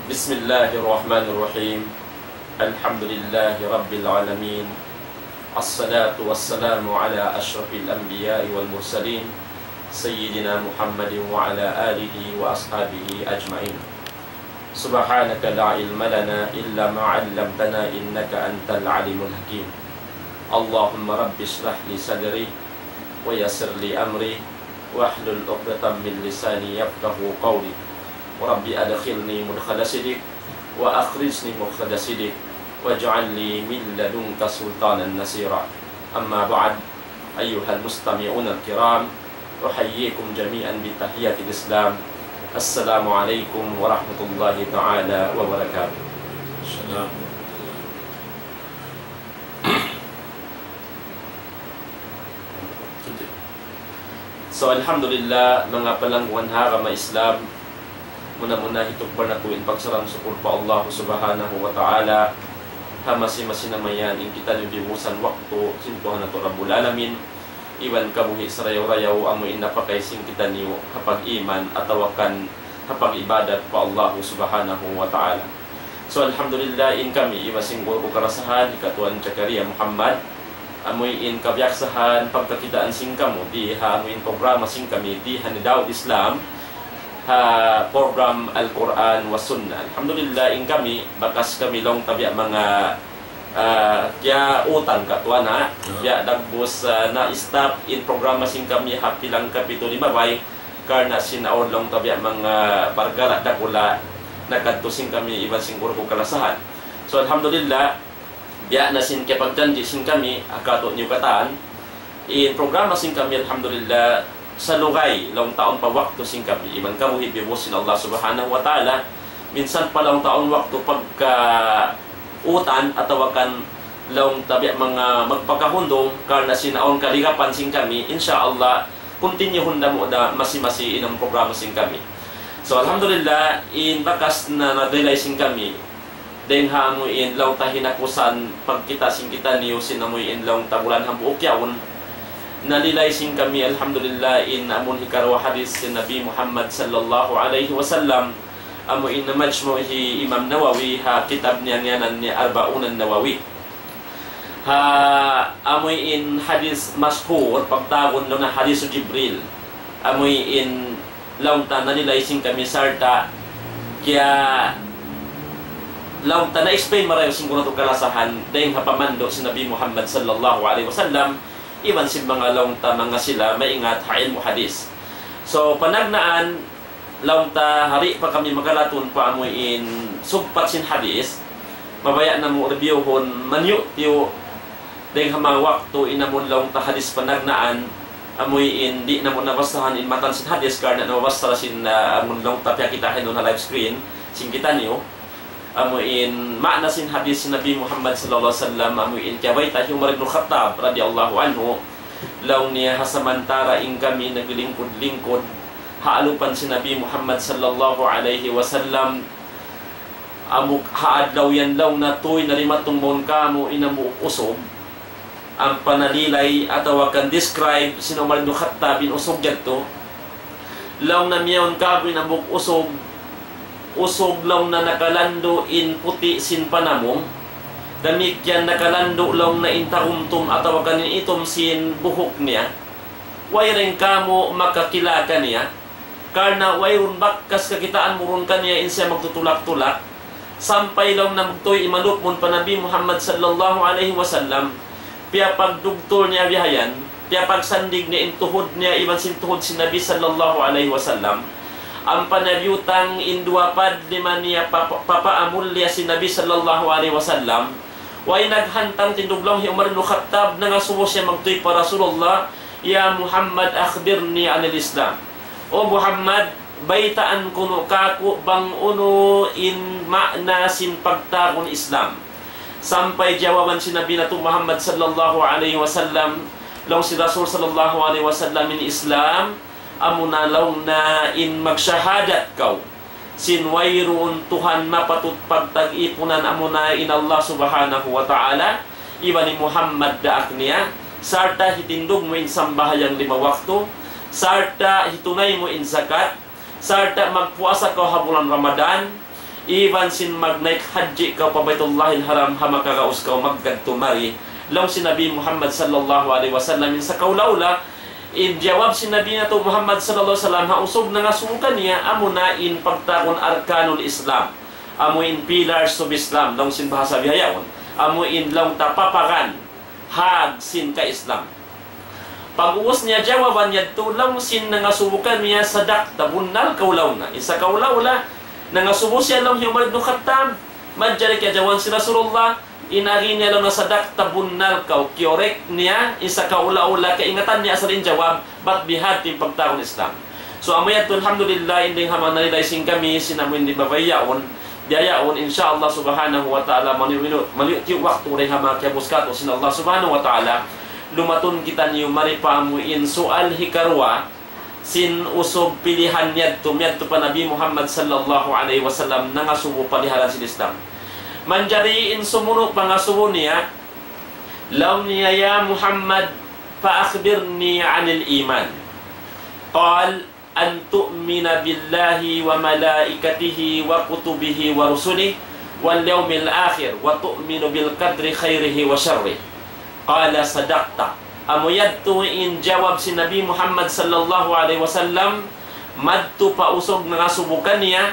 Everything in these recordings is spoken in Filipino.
Bismillahirrahmanirrahim. Alhamdulillahi Rabbil Alamin. Assalatu wassalamu ala ashrafil anbiya'i wal mursalin Sayyidina Muhammadin wa ala alihi wa ashabihi ajma'in. Subhanaka la ilma lana illa ma'allamtana innaka antal alimul hakim. Allahumma rabbi shrah li sadri wa yassir li amri wahlul 'uqdatam min lisani yafqahu qawli. Rabbi adkhilni mudkhala sidq wa akhrijni mukhraja sidq waj'al li min ladunka sultanan nasira. Amma ba'd, ayyuhal mustami'una al-kiram, uhayyikum jami'an bi tahiyatil Islam. Assalamu alaikum warahmatullahi ta'ala wabarakatuh. So alhamdulillah, mga palangguan harama Islam, muna-muna hitukbar na tuwin pagsarang sukul pa Allah subhanahu wa ta'ala hamasi-masi namayan in kita nibibusan waktu sintuhan na to Rabbul Alamin iwan kabuhi sa rayaw-rayaw amoy napakaising kita niyo kapag iman at tawakan kapag ibadat pa Allah subhanahu wa ta'ala. So alhamdulillah, in kami iwasing ko karasahan ikatuan Jakaria Muhammad amoy in kabyaksahan pagkakitaan sing kamo di ha amoy in programa sing kami di ha ni Daud Islam program Al-Quran wa Sunnah. Alhamdulillah, in kami bakas kami long tabi mga kaya utang katwana kaya dagbos na stop in program sing kami happy lang kapitulo 5 bay karena sinaon long tabi mga bargala dakula nakadtusing kami iban sing kurko kalasahan. So alhamdulillah, biya na sin kapagjanji sing kami akato niyo kataan in programa sing kami alhamdulillah sa lugay long taon pa waktu sing kami iban kamuhi bibusin Allah subhanahu wa ta'ala minsan pa long taon waktu pagka utan atau akan long tabi mga magpakahundong karena sinaon kaligapan sing kami insyaallah continue hunda mo da masi-masi inang programa sing kami. So alhamdulillah, in bakas na nadilay sing kami deng hamuin long tahinakusan pagkita sing kita niyo sinamuin long tabulan hambuokyaon nalilay sing kami alhamdulillah in amun hikarwa hadis si Nabi Muhammad sallallahu alaihi wasallam amun in majmuhi Imam Nawawi ha kitab niya nganan ni Arba'un Nawawi ha amun in hadis masyhur pagtagon na hadis Jibril amun in launta nalilay sing kami sarta kaya launta na explain marayo sing kuno kalasahan dahil hapamando si Nabi Muhammad sallallahu alaihi wasallam iwan si mga launta mga sila maingat ha ilmu hadis. So panagnaan launta hari pa kami magalaton pa amoy in sugpat sin hadis mabaya na mo reviewhon manyo tiyo dahil mga waktu inamon launta hadis panagnaan amoy in di na mo nabastahan in matan sin hadis karena nabasta sin amon launta pya kita hinon na live screen sin kita niyo amuin makna sin hadis si Nabi Muhammad sallallahu alaihi wasallam amuin kaway tayo Umar ibn Khattab radhiyallahu anhu law niya hasamantara in kami naglingkod-lingkod haalupan si Nabi Muhammad sallallahu alaihi wasallam amuk haadlaw yan law na tuy nalimatong mon kamo inamu usog ang panalilay atau akan describe si Umar ibn Khattab in usog jadto law na miyaon kamo inamuk usog lang na nakalando in puti sin panamong damikyan nakalando lang na intarumtum atau kanin itom sin buhok niya way rin kamo makakilaka niya karna way run bakkas kakitaan mo ron kaniya in siya magtutulak-tulak sampay lang na magtoy imanupon pa Nabi Muhammad sallallahu alaihi wasallam piya pagdugtol niya bihayan piya pagsandig niya intuhod niya iban sin tuhod si Nabi sallallahu alaihi wasallam ang panabyutang induapad lima niya papaamulya si Nabi sallallahu alaihi wasallam way naghantang tinduglong hi Umar ibn Khattab na nga sumo siya magtuy pa Rasulullah, ya Muhammad akhbirni anil Islam. O Muhammad, baitaan kuno kako bang uno in makna sin pagtagon Islam. Sampay jawaban si Nabi na Muhammad sallallahu alaihi wasallam long si Rasul sallallahu alaihi wasallam in Islam amunalaw na in magsyahadat kau sinwayroon Tuhan mapatut pagtag-ipunan amuna in Allah subhanahu wa ta'ala iba ni Muhammad daak niya sarta hitindog mo in sambahayang 5 waktu sarta hitunay mo in zakat sarta magpuasa ka ha bulan Ramadan Iban sin mag-naik haji ka pa Baitullahil Haram hamakaraos ka magkadtumari. Long si Nabi Muhammad sallallahu alaihi wasallam sa kaulawla in jawab si Nabi na to Muhammad sallallahu alaihi wasallam hausog na nga sukan niya amo na in pagtakon arkanul Islam. Amo in pillars of Islam long sin bahasa bihayaon. Amo in long tapaparan hag sin ka Islam. Pag-uwas niya jawaban niya tulang sin nga subukan niya sadak tabunnal kaulaw na. Isa kaulaw la nangasubo siya lang yung Umar ibn Khattab. Madjari kaya jawan si Rasulullah. Inari niya lang na sadak tabunnal kaw. Kiorek niya. Isa kaula-ula. Kaingatan niya sa rin jawab. Ba't bihat yung pagtakon Islam. So amayat to alhamdulillah. Hindi hamang nalilaysing kami. Sinamoy hindi babayaon. Diyayaon. InsyaAllah subhanahu wa ta'ala. Maliit yung waktu rin hamang kiabuskato. Sin Allah subhanahu wa ta'ala. Lumatun kita niyo maripamuin soal hikarwa. Sin usog pilihan niyadto pa Nabi Muhammad sallallahu alaihi wasallam nangasubo paliharan sin Islam. Manjariin sumuno pangasubo niya law niya ya Muhammad fa akhbirni 'anil iman. Qal an tu'mina billahi wa malaikatihi wa kutubihi wa rusulihi wal yawmil akhir wa tu'minu bil qadri khairihi wa syarrihi. Qala sadaqta. Amuyad tuwin jawab si Nabi Muhammad sallallahu alaihi wasallam madto pausog nga subukan niya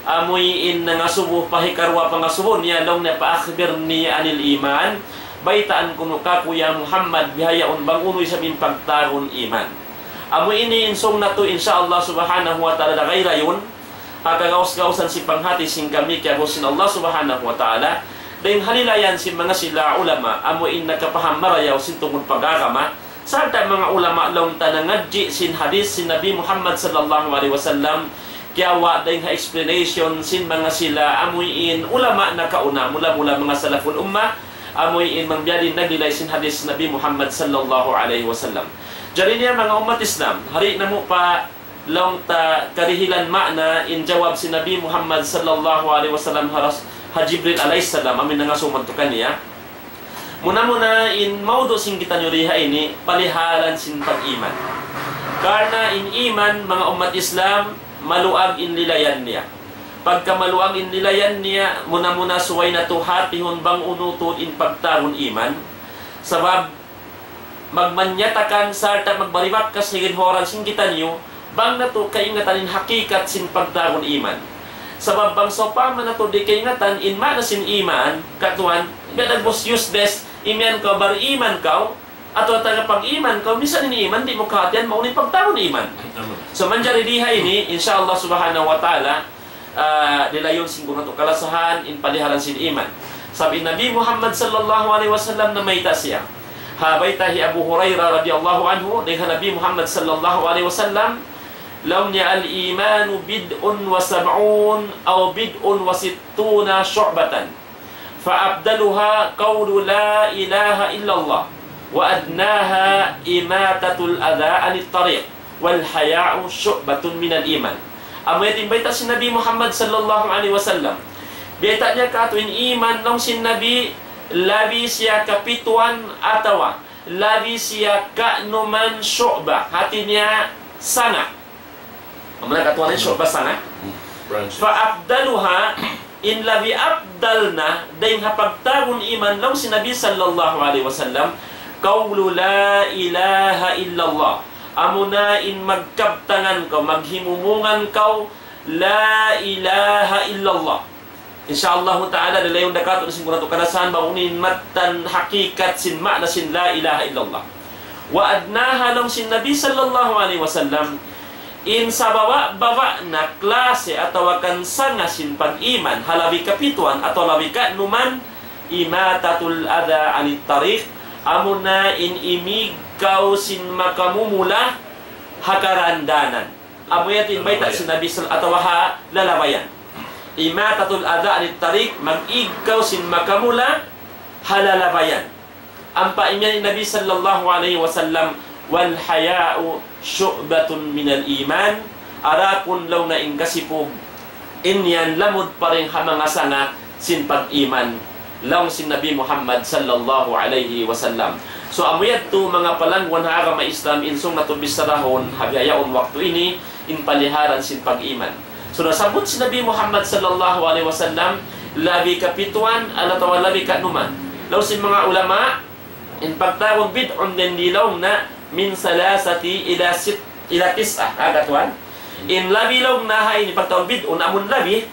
amuyin nga subuh pahikarwa pangasubon niya long na paakhbir niya anil iman baitaan kuno ka kuya Muhammad bihayaon bangunoy sa pagtaron iman. Amoy ini insong na to insyaallah subhanahu wa ta'ala dagay rayon kagawas-gawasan si panghati sing kami kaya sin Allah subhanahu wa ta'ala. Dahil halilayan si mga sila ulama amuin nakapaham marayaw sin tungkol pag-agama sa mga ulama long tanangadji sin hadis sin Nabi Muhammad sallallahu alaihi wasallam kaya wa dahil explanation sin mga sila amuin ulama na kauna mula-mula mga salaful ummah amuin mangyari nagilay sin hadis sin Nabi Muhammad sallallahu alaihi wasallam. Jadi niya mga umat Islam hari na mo pa long ta karihilan makna in jawab si Nabi Muhammad sallallahu alaihi wasallam Jibril alaihissalam amin nga sumantukan niya. Muna in maudo sing kita nyo riha ini palihalan sin pag-iman. Karena in iman mga umat Islam maluag in lilayan niya. Pagka maluag in lilayan niya muna suway na tuhatihon bang unutod in pagtaron iman. Sabab magmanyatakan sarta magbariwak ka sa horan sing kita nyo bang na to kaingatan in hakikat sin pagtaron iman. Sabab bang sopa man na to di kaingatan in manasin iman katuan gadagbos useless iman ka bar iman ka ato taga pag-iman ka bisan ini iman di mo kahatian maunin pagtaon iman. So manjari diha ini insyaallah subhanahu wa ta'ala dilayon singgung nato kalasahan in paliharan sin iman. Sabi Nabi Muhammad sallallahu alaihi wasallam na mayta siya habaytahi Abu Hurairah radhiyallahu anhu dengan Nabi Muhammad sallallahu alaihi wasallam law niya al-imanu bid'un wa sab'un aw bid'un wa sittuna syu'batan fa abdaluha qawlu la ilaha illallah wa adnaha imatatul adha anit tariq wal haya'u syu'batun minal iman. Amoy timbay si Nabi Muhammad sallallahu alaihi wasallam beta niya katuin iman nung sin Nabi labi siya kapituan atawa labi siya ka'numan syu'bah hati niya sana. Amana katuan ni syu'bah sana. Fa abdaluha in labi abdalna daing hapagtagon iman nung si Nabi sallallahu alaihi wasallam qawlu la ilaha illallah. Amuna in magkabtangan ka maghimumungan ka la ilaha illallah. Insyaallah ta'ala dalayong dakato sin kunato kanasan baunin matan hakikat sin makna sin la ilaha illallah. Wa adnaha long sin Nabi sallallahu alaihi wasallam in sa bawa na klase atau akan sanga sin pag-iman halabi kapituan atau labi ka numan imatatul adha anit tariq amuna in imigaw sin makamumula hakarandanan amuyatin baita sin Nabi atau ha lalawayan imatatul adha anit tariq mag-igaw sin makamula halalabayan ampa imyan Nabi sallallahu alaihi wasallam wal haya'u syu'batun minal iman arakun law na ingkasipog inyan lamod pa rin hamangasanga sin pag-iman lang sin Nabi Muhammad sallallahu alaihi wasallam. So amuyad to mga palangwan ha agama Islam insong natubis sarahon habiyaon waktu ini in paliharan sin pag-iman. So nasabot si Nabi Muhammad sallallahu alaihi wasallam labi kapituan atau labi kanuman. Law sin mga ulama in pagtawag bid'un din dilong na min salasati ila tis'ah agatuan. In labi long na hay ni pagtawag bid'un amun labi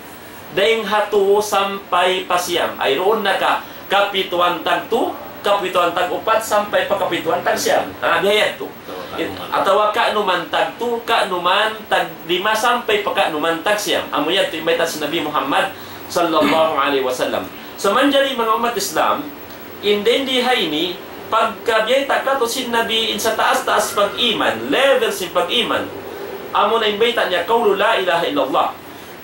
daing hatu sampai pasiyam ay roon na ka kapituan tag 2, kapituan tag 4 sampai pa kapituan tag siyam. Bihayat to. Atau ka'numan tag 2, ka'numan tag 5 sampai pa ka'numan tag siyam. Amoy to imbita si Nabi Muhammad sallallahu alaihi wasallam. So manjali mga umat Islam,indi hayni pagkabiyay takato si Nabi in sa taas-taas pag-iman, level si pag-iman. Amo na imbita niya qaulu la ilaha illallah.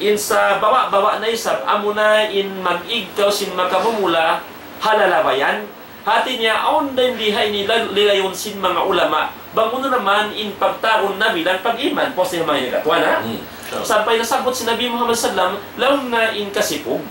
In sa bawa-bawa na isab, amo na in mag-igkaw sin makamumula halalabayan. Hati niya aun din dihay ni lilayon sin mga ulama. Banguno naman in pagtaon na bilang pag-iman. Pos niya mga nagatuan ha. Sampai nasabot si Nabi Muhammad sallam, laong na in kasipog.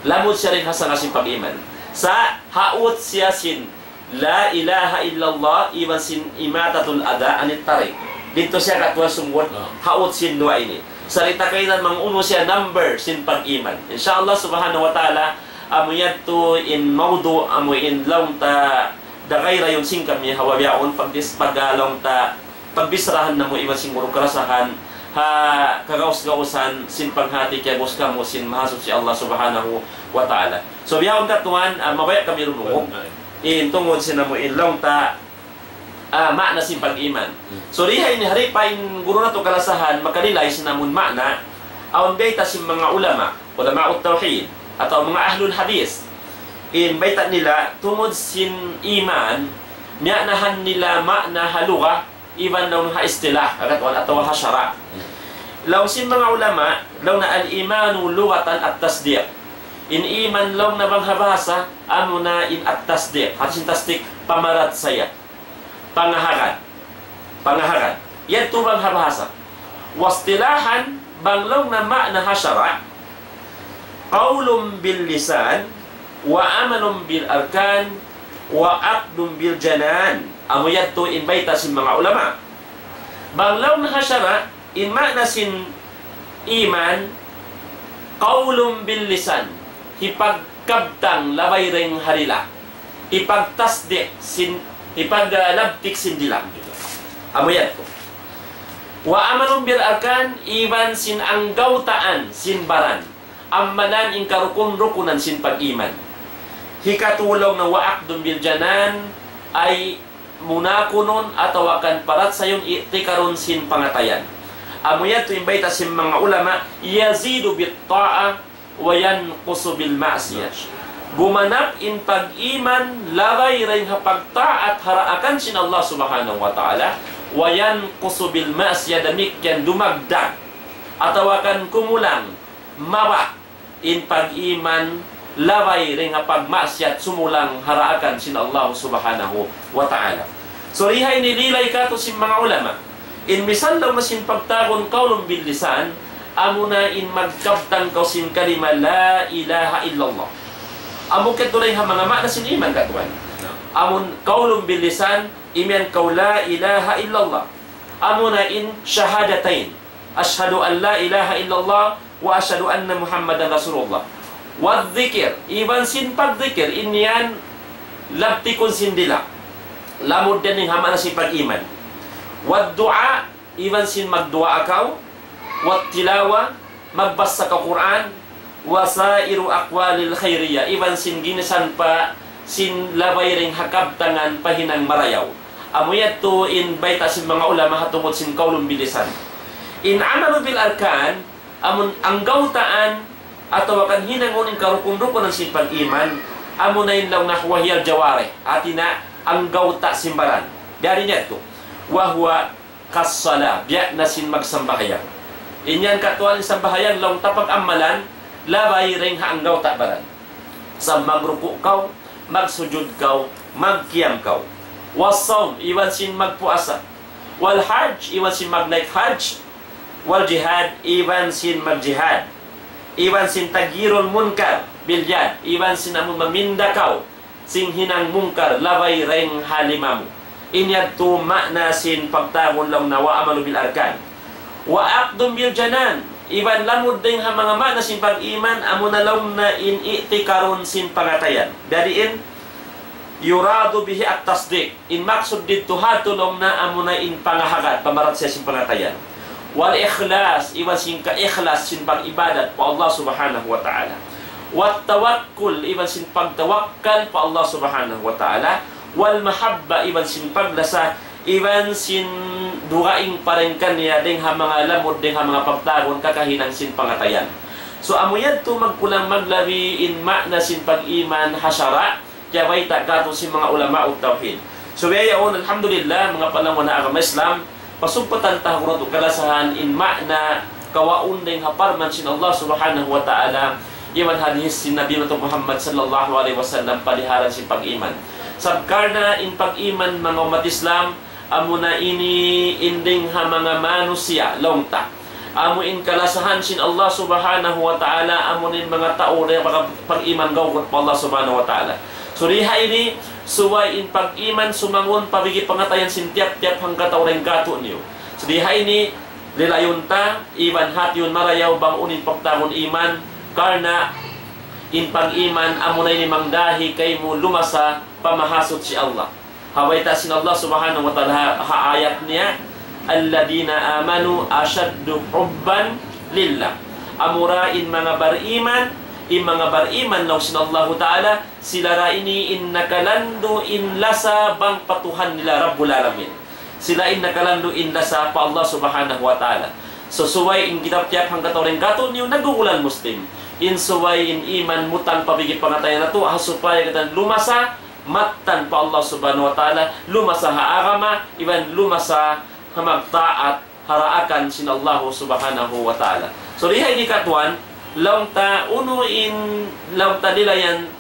Lamod siya rin hasa sin pag-iman. Sa haut siya sin la ilaha illallah iwan sin imatatul ada anit tarik. Dito siya katwa sumwon haut sin dua ini. Salita kailan manguno siya number sin pag-iman. Insyaallah subhanahu wa ta'ala amuyat to in maudu amoy in laong ta dagay rayon sing kami hawayaon paggalong ta pagbisrahan na mo iwan siguro karasahan ha kagaus-gausan sin panghati kaya gus ka mo sin mahasok si Allah subhanahu wa ta'ala. So biyawon katuan mabaya kami rumong in tungod sin mo in laong ta makna sin pag-iman. So rihay ni hari pa in guro na to kalasahan makalilay sin namun makna aon bayta sin mga ulama ut tauhid atau mga ahlul hadis in bayta nila tungod sin iman nianahan nila makna haluga iban daw ha istilah atau ha syara. Law sin mga ulama law na al-imanu lughatan at-tasdiq. In iman law na bang habasa amo na in at-tasdiq. Hatin tasdik pamarat saya. Pangaharan. Yan to bang habasa. Wastilahan bang law na makna ha syara. Qaulun bil lisan wa amalun bil arkan wa aqdun bil janan. Amuyat to in bayta sin mga ulama. Banglaw na hasyara in makna sin iman qaulun bil lisan hipagkabtang labay ring harila ipagtasdik sin ipaglabtik sin dilang. Amuyat to. Wa amalun bil arkan iban sin anggautaan sin baran ammanan in karukun-rukunan sin pag-iman. Hikatulong na wa'akdun bil janan ay munakunon atau akan parat sayong itikaron sin pangatayan. Amuyat to imbayta sin mga ulama yazidu bit ta'a wa yanqusu bil ma'siyah. Gumanap in pag-iman labay ring hapagtaat haraakan sin Allah subhanahu wa ta'ala wa yanqusu bil ma'siyah damikyan dumagdag atau akan kumulang mawa in pag-iman labay ring pagmasyat sumulang haraakan sin Allah subhanahu wa ta'ala. So rihay nililay ka to sin mga ulama in misal daw masin pagtagon kaulong bil lisan amo na in magkabtang kaw sin kalima la ilaha illallah. Amo ketulay ha mga makna sin iman katuan. Amon kaulong bil lisan iman kaw la ilaha illallah. Amo na in syahadatain ashhadu an la ilaha illallah wa asyhadu anna Muhammadan Rasulullah. Wadzikir, iban sin pagdzikir inyan labtikon sin dila. Lamod din ng hama na sin pag-iman. Waddu'a, iban sin magdu'a akaw. Wattilawa, magbasa ka Quran. Wasairu aqwalil khairiyya, iban sin ginisan pa sin labay ring hakabtangan pahinang marayaw. Amuyat to in bayta sin mga ulama hatungod sin kaulong bilisan. In amalu bil arkan, amun ang gautaan atau akan hinangon ang karukong-rukon ng sin pag-iman amo na yun lang nahwahiyal jaware atina ang gauta simbaran dari niya ito wahwa kassala biya na sin magsambahayan inyan katuan sambahayan lang tapag amalan labay ring ang gauta baran sa magruku kaw magsujud kaw magkiyam kaw wasawm iwan sin magpuasa wal hajj iwan sin mag-night hajj wal jihad iwan sin mag-jihad iwan sin tagirul munkar bilyad iwan sin amun mamindakaw sing hinang munkar labay reng halimamu inyad tu makna sin pagtagon lang na wa amalu bil arkan wa aqdum bil janan Iban lamod din ha mga mana sin pag-iman amo na lang na initi karon sin pangatayan. Dadiin yuradu bihi at-tasdiq. In maksud dito hatulong na amo na in pangahagat pamarat sa sin pangatayan. Wal ikhlas iban sin ka ikhlas sin pag-ibadat pa Allah subhanahu wa ta'ala. Wat tawakkul iban sin pagtawakkal pa Allah subhanahu wa ta'ala. Wal mahabba iban sin paglasa iban sin dugaing paring kanya ding ha mga lamod ding ha mga pagtagon kakahinang sin pangatayan. So amuyad to magkulang maglabi in ma'na sin pag-iman hasyara kaya way tagato si mga ulama o tawhid. So yaon alhamdulillah mga panahon na agama Islam pasugpatan ta kuno kalasahan in ma'na kawaun ding haparman sin Allah subhanahu wa ta'ala iman hadis sin Nabi Muhammad sallallahu alaihi wasallam paliharan sin pag-iman. Sabkarna in pag-iman mga umat Islam amo na ini inding ha mga manusia longta. Amo in kalasahan sin Allah subhanahu wa ta'ala amo nin mga tao na pag-iman gawgot pa Allah subhanahu wa ta'ala. So riha ini suway in pag-iman sumangon pabigi pangatayan sin tiap-tiap hangga tao rin gato niyo. So riha ini lilayon ta iban hat yun marayaw bang unin pagtagon iman karna in pag-iman amo na ini mangdahi kay mo lumasa pamahasot si Allah. Hawaita sin Allah subhanahu wa ta'ala ayat niya alladina amanu ashaddu hubban lillah. Amurain mga bariman in mga bariman law sin Allah ta'ala sila ra ini in nakalando in lasa bang patuhan nila Rabbul Alamin. Sila in nakalando in lasa pa Allah subhanahu wa ta'ala. So suway in kitap-tiap hangga tawring gato niyo nagugulan Muslim. In suway in iman mutang pabigi pangatayan na to hasupaya katan lumasa matan pa Allah subhanahu wa ta'ala lumasa haagama iban lumasa hamagtaat haraakan sin Allah subhanahu wa ta'ala. So lihay di katuan laung ta uno in laung ta nilayan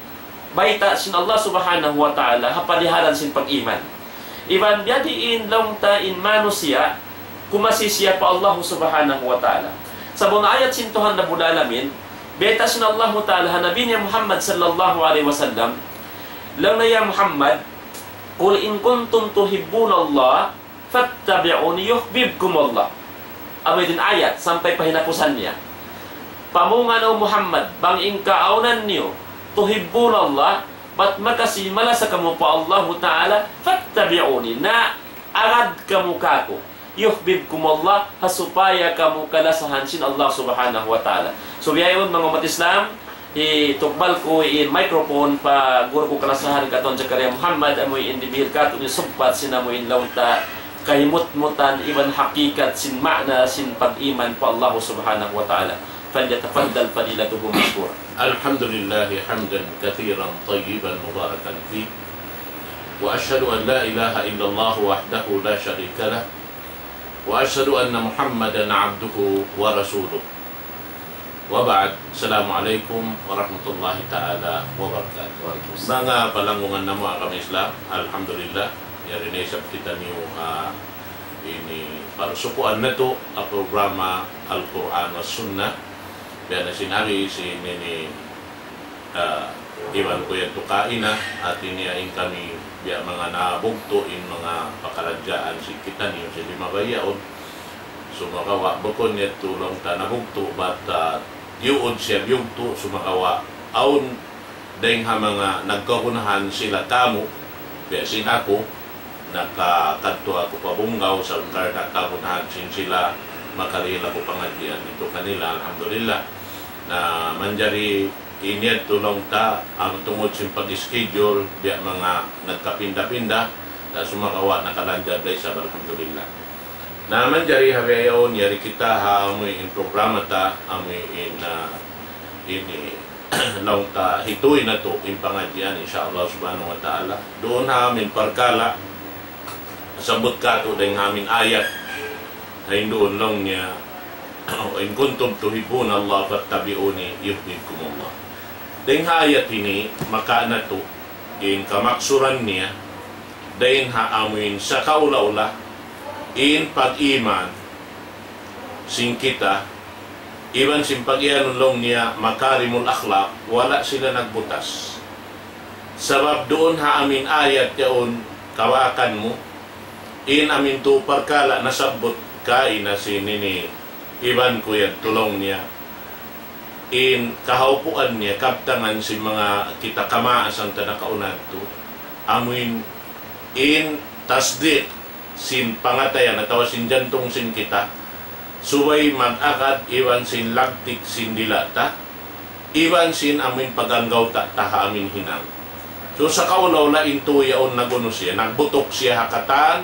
baita sin Allah subhanahu wa ta'ala hapaliharan sin pag-iman iban biadiin laung ta in manusia kumasisya pa Allah subhanahu wa ta'ala. Sa buong ayat sin Tuhan Rabbul Alamin beta sin Allah ta'ala Nabi niya Muhammad sallallahu alaihi wasallam lang na ya Muhammad, Qul in kuntum tuhibbuna Allah, fattabi'uni yuhbibkum Allah. Abay din ayat, sampai pahinapusan niya. Pamungan o Muhammad, bang ingkaunan niyo, tuhibbuna Allah, ba't makasi malasa kamu pa Allah Ta'ala, fattabi'uni, na agad kamu kako. Yuhbibkum Allah, hasupaya kamu kalasahan sin Allah subhanahu wa ta'ala. So biyayon mga umat Islam, itukbal ko in microphone pa guro ko kalasahan katon Zakaria Muhammad amoy indibihil katon ni subpat sinamoy lawta kahimut-mutan iban hakikat sin makna sin pag-iman pa Allah subhanahu wa ta'ala. Falyatafaddal fadilatuhu mashkura. Alhamdulillah hamdan kathiran tayyiban mubarakan fi wa ashhadu an la ilaha illallah wahdahu la sharika lah wa ashhadu anna Muhammadan abduhu wa rasuluh. Wa ba'd, assalamualaikum warahmatullahi ta'ala wabarakatuh. Mga palangungan na mga kami Islam, alhamdulillah, yari na isap kita niyo ini parsukuan na to ang programa Al-Quran wa Sunnah. Kaya na sinabi si nini Iwan ko yan tukain na at iniain kami biya mga nabugto in mga pakaladyaan si kita niyo sa lima bayaon. Sumakawa bukon niya tulong ta nabugto bat yuod siya biyugto sumakawa aun dahil ha mga nagkakunahan sila kamo biya sin ako nakakadto ako pabunggaw sa untar nagkakunahan sin sila makalila ko pangadyan dito kanila alhamdulillah na manjari inyat tulong ta ang tungod sin pag-schedule biya mga nagkapinda-pinda na sumakawa nakalandya dahil sa alhamdulillah na manjari hawayaon yari kita ha amoy in programa ta amoy in ini laung ta hituin na to in pangadyan insyaallah subhanahu wa ta'ala doon ha amin parkala sabot ka to dahil amin ayat ay doon lang niya in kuntum tuhibuna Allah fattabi'uni yuhbibkum Allah dahil ayat ini maka na to in kamaksuran niya dahil ha amin sa kaula-ula in pag-iman sing kita iban sin pag-ianulong niya makarimul akhlaq wala sila nagbutas sabab doon ha amin ayat yaon kawakan mo in amin to parkala nasabot ka ina si nini iban ko yan, tulong niya. In kahaupuan niya, kaptangan si mga kita kamaas ang tanakaunad to, amuin in tasdik sin pangatayan, atawa sin jantong sin kita, suway mag-akad, iwan sin lagtik sin dilata, iwan sin amin paganggaw taha amin hinang. So sa kaulaw la into yaon naguno siya, nagbutok siya hakatan,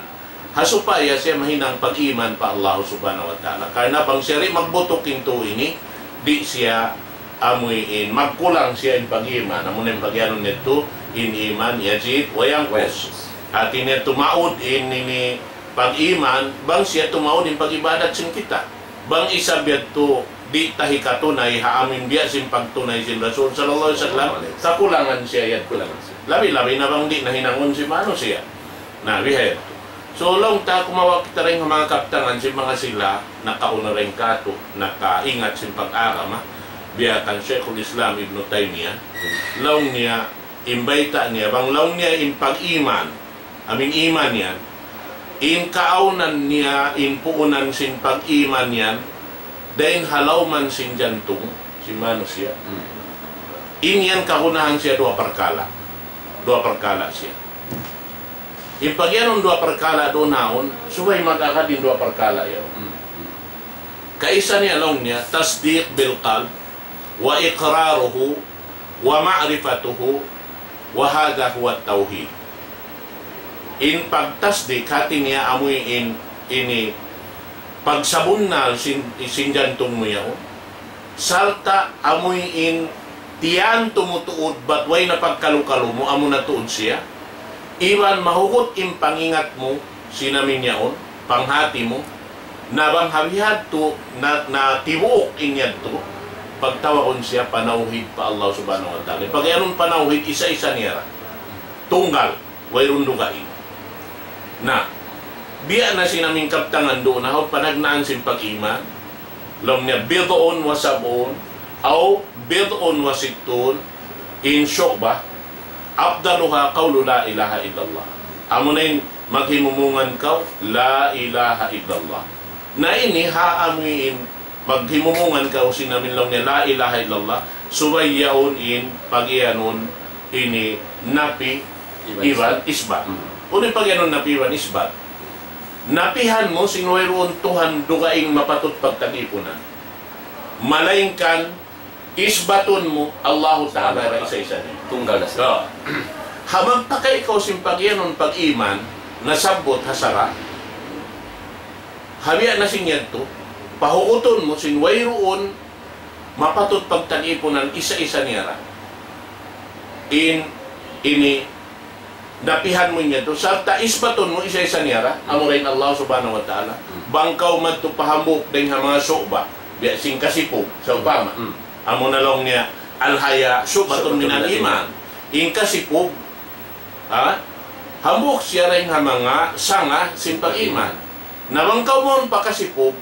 hasupaya siya mahinang pag-iman pa Allah subhanahu wa ta'ala. Karena bang siya rin magbutok into ini, di siya amuin, magkulang siya in pag-iman. Amun yung pag-ianon nito, in iman, yajid, wayang kos. At ini tumaod in ini pag-iman, bang siya tumaod in pag-ibadat sin kita. Bang isabiyat to, di tahi katunay, haamin biya sin pagtunay sin Rasul sallallahu alaihi wasallam, kakulangan siya yan. Labi-labi na bang di nahinangon si mano siya. Na, bihet. So, long ta kumawa kita rin mga kaptangan si mga sila, nakauna rin kato, nakaingat sin pag-arama, biyakan Sheikhul Islam Ibn Taymiyyah, long niya, imbayta niya, bang long niya in pag-iman, aming iman yan, in kaunan niya, in puunan sin pag-iman yan, dahil halaw man sin jantung, si mano siya, in yan kahunahan siya dua perkala siya. In pagyanon dua perkala doon naon, suway mag-akad din dua perkala yaw. Kaisa niya long niya, tasdiq bil qalb, wa iqraruhu, wa ma'rifatuhu, wa hadha huwa tauhid. In pagtasdik, hati niya amoy ini pagsabon na sin jantong mo yaw, salta amoy in tiyan tumutuod, but way na pagkalukalu mo, amo na tuod siya, iwan mahugot in pangingat mo, sinamin yaon, panghati mo, na bang habihad to, na tibuok inyad to, pagtawakon siya, panauhid pa Allah subhanahu wa ta'ala. Pag anong panauhid, isa-isa niya, tunggal, way rundugain. Na, biya na sinaming kaptangan doon, na panagnaan sin pag-iman, lam niya, bid'un wa sab'un, aw bid'un wa sittun, in syu'bah, afdaluha qawlu la ilaha illallah. Amo na yung maghimumungan ka, la ilaha illallah. Na ini haamuin maghimumungan ka o sinamin lang niya la ilaha illallah, suwayaon in pag-ianon ini napi iwan isbat. Unin pag-ianon napi iwan isbat. Napihan mo sinuweroon Tuhan dugaing mapatut pagtagipunan. Malaingkan isbatun mo Allah Ta'ala na isa-isa niya. Tunggal na siya. Habang pakay ikaw simpagyanon pag-iman, nasabot hasara, habiya na sinyad to, pahuuton mo sinwayroon, mapatut pagtagipunan isa-isa niya. Ini, napihan mo niya to, sarta isbatun mo isa-isa niya, amurin Allah subhanahu wa ta'ala, bangkaw man to pahamok din nga mga soba, biya sing kasipog sa upama. Amo na lang niya, alhaya, subatun minal iman. In kasipog, hamok siya rin nga mga sanga, simpang iman. Nabangkaw mo pa kasipog,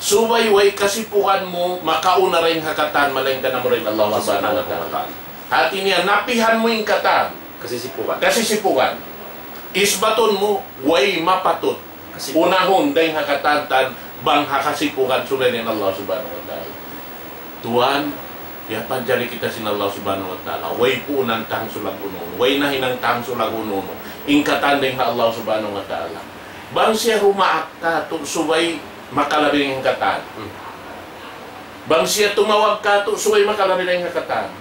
suwayway kasipugan mo, makauna rin hakatan, malaing ka na mo rin Allah subhanahu wa ta'ala. Hati niya, napihan mo yung katan. Kasisipugan. Isbaton mo, way mapatut. Unahon dahil hakatan, bang hakasipugan sulit ng Allah subhanahu wa ta'ala. Tuhan, ya panjari kita sin Allah subhanahu wa ta'ala, way punan tang sulag ununo, way nahinang tang sulag ununo, ingkatan din ha Allah subhanahu wa ta'ala. Bang siya rumaak ka, subay makalabing ingkatan. Bang siya tumawag ka, subay makalabing ingkatan.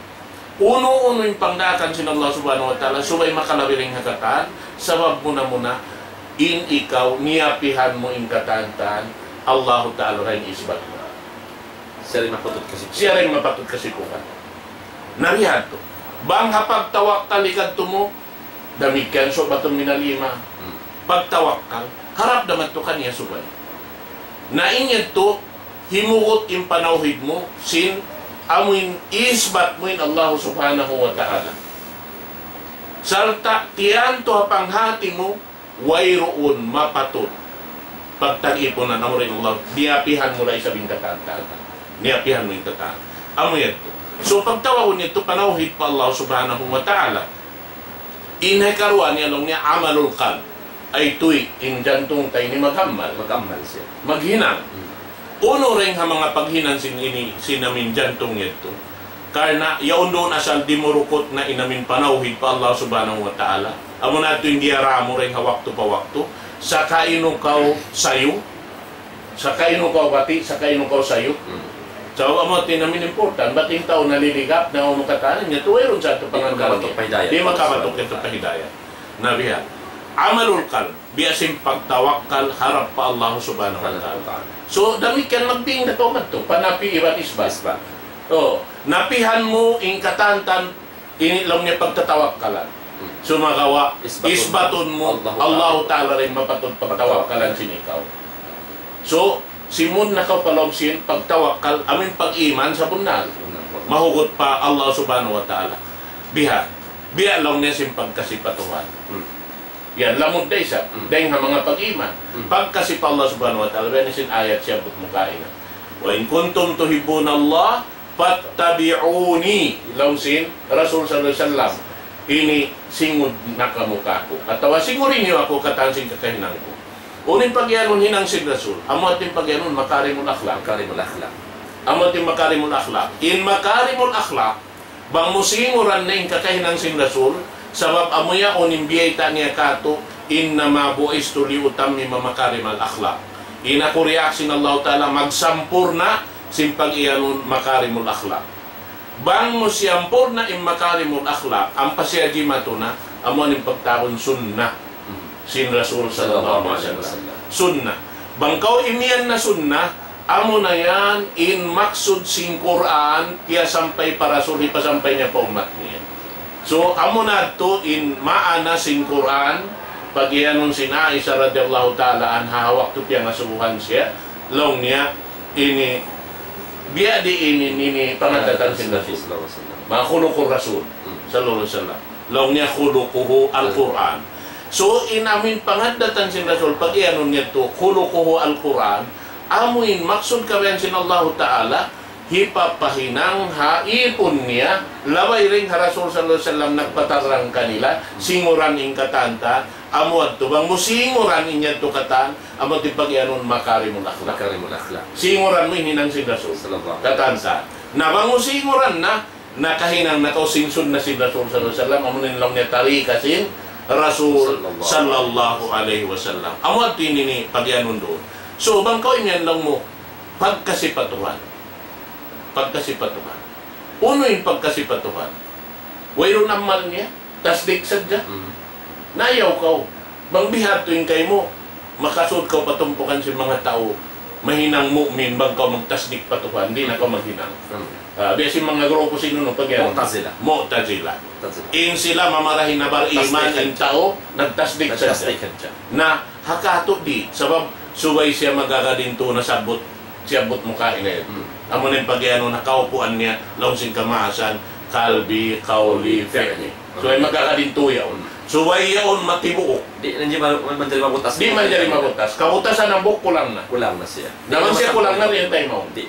Uno-uno yung pangdakan sin Allah subhanahu wa ta'ala, subay makalabing ingkatan, sabab muna, in ikaw, niyapihan mo ingkatan-tan, Allah ta'ala rin isbat mo. Siya rin mapatut kasipukan. Narihan to. Bang hapagtawak talikad to mo, damikan so batong minalima. Pagtawak ka, harap daman to kanya subay. Nainyad to, himugot yung panauhid mo, sin amuin isbat mo in Allah subhanahu wa ta'ala. Sarta, tiyan to hapanghati mo, wayroon mapatut. Pagtag-ipon na namurin Allah, diapihan mo na isabing kataan-kataan. Niyapihan mo yung kataan. Amo yan to. So pagtawag niya ito, panauhid pa Allah subhanahu wa ta'ala. Inay karuan niya lang niya amalul qalb. Ay tuy, in jantong tayo ni maghamal. Maghamal siya. Maghinang. Uno rin ha mga paghinan sinamin jantong ito. Karena yaon doon asal dimurukot na inamin panawhid pa Allah subhanahu wa ta'ala. Amo nato yung giaramo rin ha wakto pa wakto. Sa kaino kaw sayo. Sa kaino kaw bati, sa kaino kaw sayo. So, amo tinamin important. Bating tao naliligap na umukatanan niya. Tuwayron sa ito pangandaran niya. Di makabatok ito pa hidayah. Nabiha. Amalul qalb. Biasim pagtawakkal harap pa Allah subhanahu wa ta'ala. So, damikan magbing na to. Panapi ibat isbat. Oh, napihan mo ing katantan inilaw niya pagtatawakkalan. Sumagawa isbaton mo Allah Ta'ala rin mapatod pagtawakkalan sinikaw. So, simon na ka palomsin pagtawakkal amin pag-iman sa bunal. Mahugot pa Allah Subhanahu wa Ta'ala. Biha lang niya sim pagkasipatuhan. Yan, lamod day sa dahil nga mga pag-iman. Pagkasip Allah Subhanahu wa Ta'ala, benisin ayat siya but mukain. Wa in kuntum tuhibuna Allah fattabi'uni lausin Rasul sallallahu alaihi wasallam ini singud nakamuka ko atawa singurin niyo ako katansing kakahinan ko unin pagyanon hinang si Rasul amo ating pagyanon makarimul akhlaq amo ating makarimul akhlaq in makarimul akhlaq bang musinguran na yung kakahinan si Rasul sabab amo ya unin biyayta niya kato inna ma bu'istu li utammi makarimal akhlaq ina ko reaksyon Allah Ta'ala magsampurna simpag iyanun makarimul akhlaq. Bang mo siyampor na makarimul akhlaq, ang pasyaji matuna, amon yung pagtakon sunnah. Sin Rasul sallallahu alaihi wasallam. Sunnah. Bang kau imiyan na sunnah, amo na yan in maksud sin Quran, kaya sampay para suli pasampay niya pa umat niya. So, amo na to in maana sin Quran, pag iyanun sin Aisha radiyallahu ta'ala anha, waktu piya nga subuhan siya, long niya, ini biya di ini pangadatan sin Rasul. Mga khuluqur Rasul sallallahu alaihi wasallam. Law niya khuluquhu al-Quran. So inamin pangadatan sin Rasul pag iyanon niya to khuluquhu al-Quran, amuin maksud kawen sin Allah Ta'ala hipapahinang haipon niya laway ring ha Rasul sallallahu alaihi wasallam nagpatarang kanila singuran ing katanta amuad to bang musinguran inya to katan amo ti pagyanon makarimul akhlaq singuran mo hininang si Rasul katanta na bang musinguran na nakahinang nakaw sinsun na si Rasul sallallahu alaihi wasallam amo nin lang niya tarika sin Rasul sallallahu alaihi wasallam amuad ti nini pagyanon do so bang ko inyan lang mo pagkasipatuhan uno yung pagkasipatuhan wayron amal niya tasdik sadya nayaw kau bang bihat tuwing kay mo makasud kau patumpukan si mga tao mahinang mu'min bang kau magtasdik patuhan hindi na kau maghinang biya si mga grupo sino nung pagyan Mu'tazila in sila mamarahin na bar iman ang tao nagtasdik sadya na hakato di sabab suway siya magagadinto na sabot mukain ngayon amo na yung pagyano nakaupuan niya langsing kamaasan kalbi, kauli, fi'li so ay magkakadintuyaw so ay yaon matibuok di manjari mabutas kabutasan ng buhok kulang na siya naman siya kulang na rin tayo mo di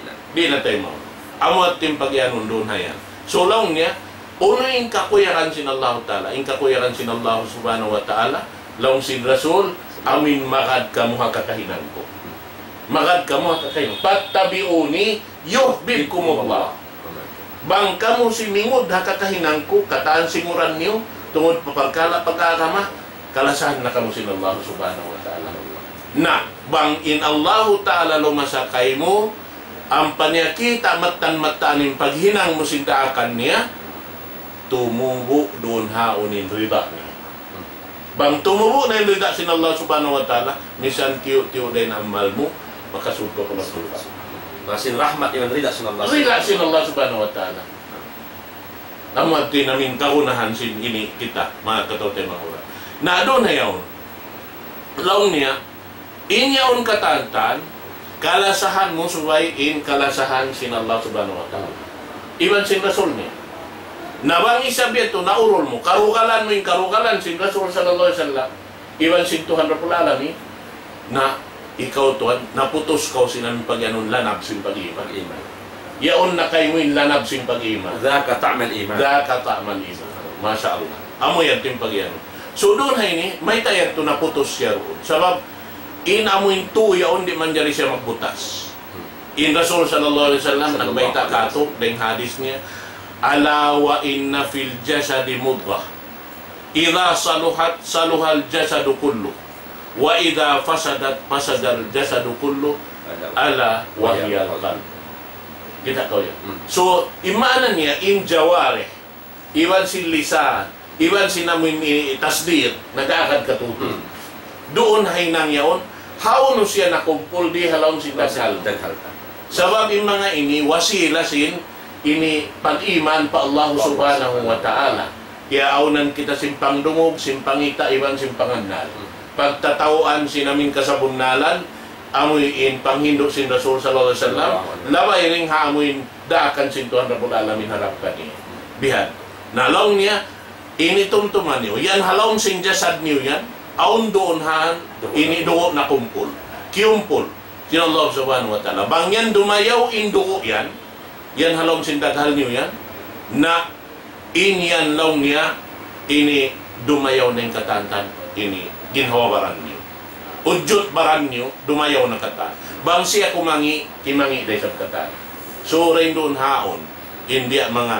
na tayo mo amo at yung pagyano doon hayan so lang niya uno yung kakuyaran sin Allah Ta'ala yung kakuyaran sin Allah Subhanahu wa Ta'ala lang sin Rasul amin makad kamuha kakahinan ko magad kamu kakayo pattabi'uni yuhibbukumullah bang kamu simingod hakakahinang ko kataan singuran niyo tungod paparkala pagkakama kalasahan na kamu sin Allah Subhanahu wa Ta'ala na bang in Allah Ta'ala lumasakay mo ang panyakita matan-matanin paghinang mo sindaakan niya tumubo doon haunin rida niya bang tumubo na yung rida sin Allah Subhanahu wa Ta'ala misan tiyo din amal mo makasud ko kung nagsulpa. Masin rahmat yung rida sin Allah. Rida sin Allah Subhanahu wa Ta'ala. Naman din namin kaunahan sin ini kita, mga katote mga ura. Na doon na yaon. Laon niya, inyaon katantan, kalasahan mo suway in kalasahan sin Allah Subhanahu wa Ta'ala. Iban sin Rasul niya. Nawang isabi ito, naurol mo, karugalan mo yung karugalan sin Rasul sallallahu alaihi wasallam. Iban sin Tuhan Rabbul Alamin na ikaw tuan naputos kau sinan pagyanon lanab sin pag-iman yaon na kay mo in lanab sin pag-iman dhaka ta'mal iman masya Allah amo yan tim pagyanon so doon hay ni may tayag to naputos siya roon sabab in amo in tu yaon di man jari siya magbutas In Rasul sallallahu alaihi wasallam nagbaita kato deng hadis niya, ala wa inna fil jasadi mudghah idza saluhat saluhal jasadu kullu wa idza fasadat fasadal jasadu kullu ala wa hiya qalb. Kita tahu ya. So imana niya in jawareh iwan si lisan iwan si namin tasdir nag-aakad katuto. Doon hainang yaon how no siya nakumpul di halong si daghal. Sabab yung mga ini wasila sin ini pag-iman pa Allah subhanahu wa ta'ala. Kaya aunan kita simpang dungog, simpang ita, iwan simpang annal. Pagtatawaan sinamin kasabunnalan, amuin panghindo sin Rasul sallallahu alaihi wasallam, laway ring haamuin daakan sin Tuhan Rabbul Alamin harap kaniya. Bihan. Nalong niya, ini tumtuman niyo. Yan halong sin jasad niyo yan, aun doon han, ini dugo na kumpul. Kiumpul. Sin Allah subhanahu wa ta'ala. Bang yan dumayaw in dugo yan, yan halong sin daghal niyo yan, na inyan law niya, ini dumayaw na yung katantan, ini ginhawabaran niyo. Udyot baran niyo, dumayaw na katan. Bang siya kumangi, kimangi day sa katan. So, rin doon haon, hindi mga,